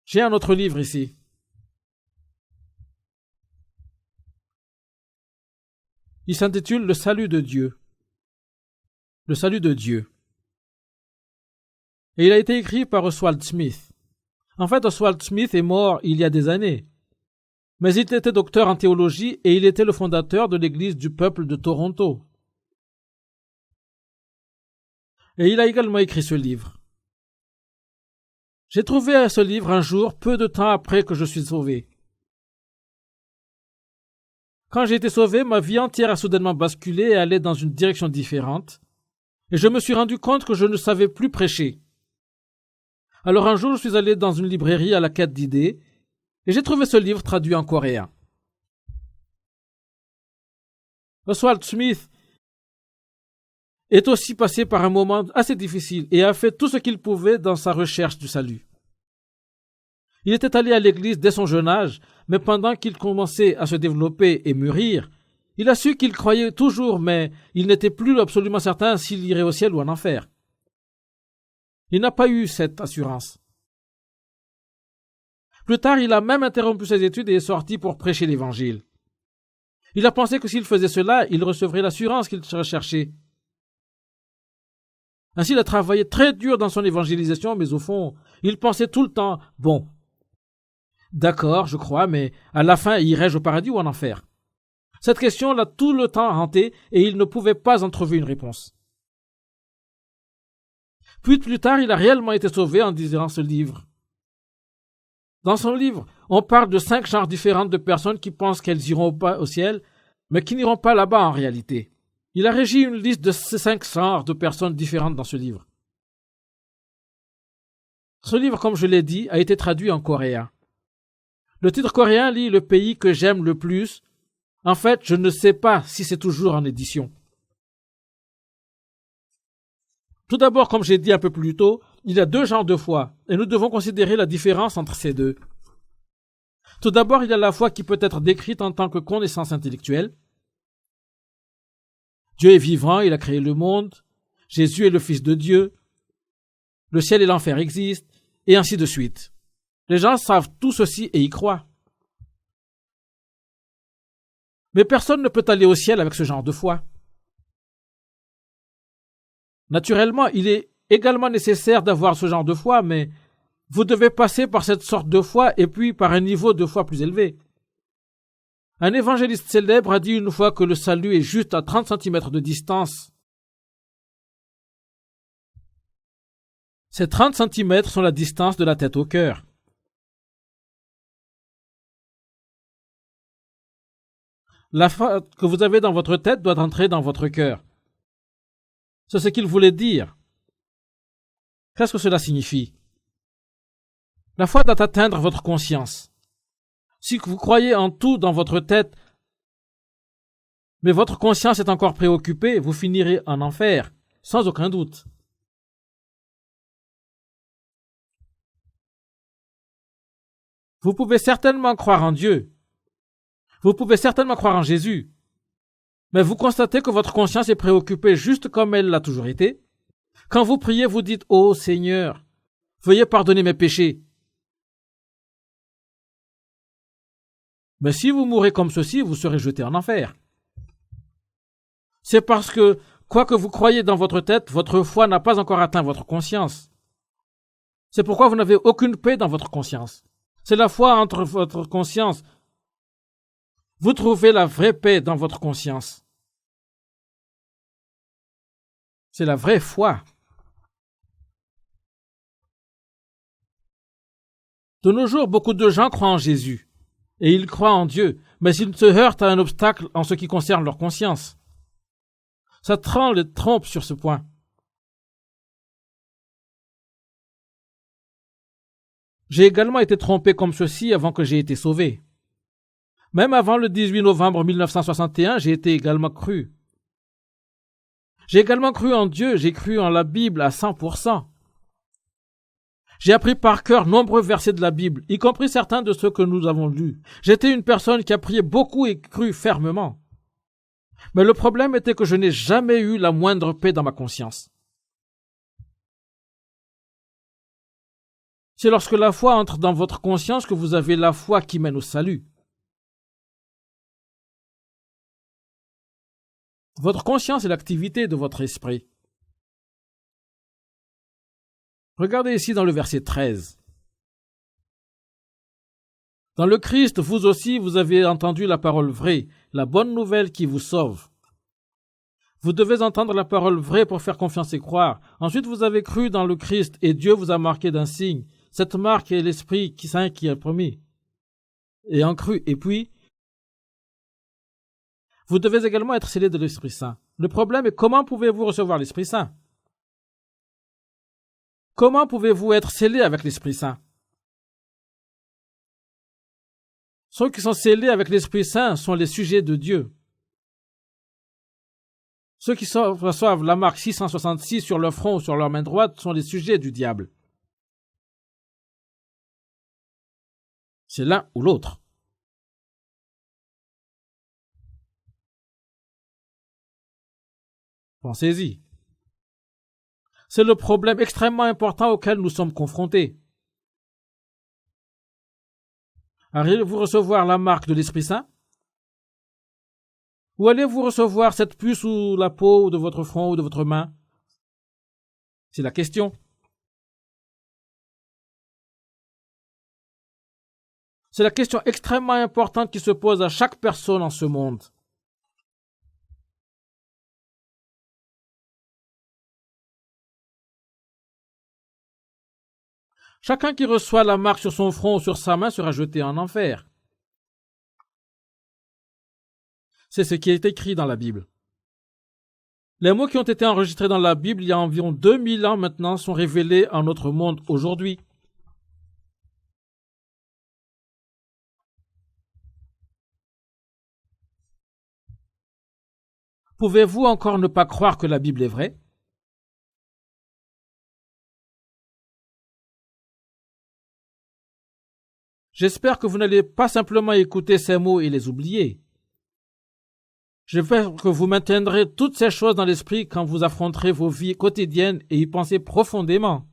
A: J'ai un autre livre ici. Il s'intitule Le salut de Dieu. Le salut de Dieu. Et il a été écrit par Oswald Smith. En fait, Oswald Smith est mort il y a des années. Mais il était docteur en théologie et il était le fondateur de l'Église du peuple de Toronto. Et il a également écrit ce livre. J'ai trouvé ce livre un jour, peu de temps après que je suis sauvé. Quand j'ai été sauvé, ma vie entière a soudainement basculé et allé dans une direction différente. Et je me suis rendu compte que je ne savais plus prêcher. Alors un jour, je suis allé dans une librairie à la quête d'idées et j'ai trouvé ce livre traduit en coréen. Oswald Smith est aussi passé par un moment assez difficile et a fait tout ce qu'il pouvait dans sa recherche du salut. Il était allé à l'église dès son jeune âge, mais pendant qu'il commençait à se développer et mûrir, il a su qu'il croyait toujours, mais il n'était plus absolument certain s'il irait au ciel ou en enfer. Il n'a pas eu cette assurance. Plus tard, il a même interrompu ses études et est sorti pour prêcher l'Évangile. Il a pensé que s'il faisait cela, il recevrait l'assurance qu'il recherchait. Ainsi, il a travaillé très dur dans son évangélisation, mais au fond, il pensait tout le temps, bon, d'accord, je crois, mais à la fin, irai-je au paradis ou en enfer? Cette question l'a tout le temps hanté et il ne pouvait pas en trouver une réponse. Puis plus tard, il a réellement été sauvé en lisant ce livre. Dans son livre, on parle de 5 genres différents de personnes qui pensent qu'elles iront pas au ciel, mais qui n'iront pas là-bas en réalité. Il a régi une liste de ces 5 genres de personnes différentes dans ce livre. Ce livre, comme je l'ai dit, a été traduit en coréen. Le titre coréen lit « Le pays que j'aime le plus ». En fait, je ne sais pas si c'est toujours en édition. Tout d'abord, comme j'ai dit un peu plus tôt, il y a 2 genres de foi, et nous devons considérer la différence entre ces deux. Tout d'abord, il y a la foi qui peut être décrite en tant que connaissance intellectuelle. Dieu est vivant, il a créé le monde, Jésus est le Fils de Dieu, le ciel et l'enfer existent, et ainsi de suite. Les gens savent tout ceci et y croient. Mais personne ne peut aller au ciel avec ce genre de foi. Naturellement, il est également nécessaire d'avoir ce genre de foi, mais vous devez passer par cette sorte de foi et puis par un niveau de foi plus élevé. Un évangéliste célèbre a dit une fois que le salut est juste à 30 cm de distance. Ces 30 cm sont la distance de la tête au cœur. La foi que vous avez dans votre tête doit entrer dans votre cœur. C'est ce qu'il voulait dire. Qu'est-ce que cela signifie? La foi doit atteindre votre conscience. Si vous croyez en tout dans votre tête, mais votre conscience est encore préoccupée, vous finirez en enfer, sans aucun doute. Vous pouvez certainement croire en Dieu. Vous pouvez certainement croire en Jésus. Mais vous constatez que votre conscience est préoccupée juste comme elle l'a toujours été. Quand vous priez, vous dites « Oh Seigneur, veuillez pardonner mes péchés. » Mais si vous mourrez comme ceci, vous serez jeté en enfer. C'est parce que, quoi que vous croyez dans votre tête, votre foi n'a pas encore atteint votre conscience. C'est pourquoi vous n'avez aucune paix dans votre conscience. C'est la foi entre votre conscience. Vous trouvez la vraie paix dans votre conscience. C'est la vraie foi. De nos jours, beaucoup de gens croient en Jésus. Et ils croient en Dieu, mais ils se heurtent à un obstacle en ce qui concerne leur conscience. Satan les trompe sur ce point. J'ai également été trompé comme ceci avant que j'ai été sauvé. Même avant le 18 novembre 1961, j'ai été également cru. J'ai également cru en Dieu, j'ai cru en la Bible à 100%. J'ai appris par cœur nombreux versets de la Bible, y compris certains de ceux que nous avons lus. J'étais une personne qui a prié beaucoup et cru fermement. Mais le problème était que je n'ai jamais eu la moindre paix dans ma conscience. C'est lorsque la foi entre dans votre conscience que vous avez la foi qui mène au salut. Votre conscience est l'activité de votre esprit. Regardez ici dans le verset 13. Dans le Christ, vous aussi, vous avez entendu la parole vraie, la bonne nouvelle qui vous sauve. Vous devez entendre la parole vraie pour faire confiance et croire. Ensuite, vous avez cru dans le Christ et Dieu vous a marqué d'un signe. Cette marque est l'Esprit Saint qui a promis. Et en cru. Et puis, vous devez également être scellé de l'Esprit Saint. Le problème est comment pouvez-vous recevoir l'Esprit Saint? Comment pouvez-vous être scellé avec l'Esprit Saint? Ceux qui sont scellés avec l'Esprit Saint sont les sujets de Dieu. Ceux qui reçoivent la marque 666 sur leur front ou sur leur main droite sont les sujets du diable. C'est l'un ou l'autre. Pensez-y. C'est le problème extrêmement important auquel nous sommes confrontés. Allez-vous recevoir la marque de l'Esprit Saint? Ou allez-vous recevoir cette puce sous la peau de votre front ou de votre main? C'est la question. C'est la question extrêmement importante qui se pose à chaque personne en ce monde. Chacun qui reçoit la marque sur son front ou sur sa main sera jeté en enfer. C'est ce qui est écrit dans la Bible. Les mots qui ont été enregistrés dans la Bible il y a environ 2000 ans maintenant sont révélés en notre monde aujourd'hui. Pouvez-vous encore ne pas croire que la Bible est vraie? J'espère que vous n'allez pas simplement écouter ces mots et les oublier. J'espère que vous maintiendrez toutes ces choses dans l'esprit quand vous affronterez vos vies quotidiennes et y pensez profondément.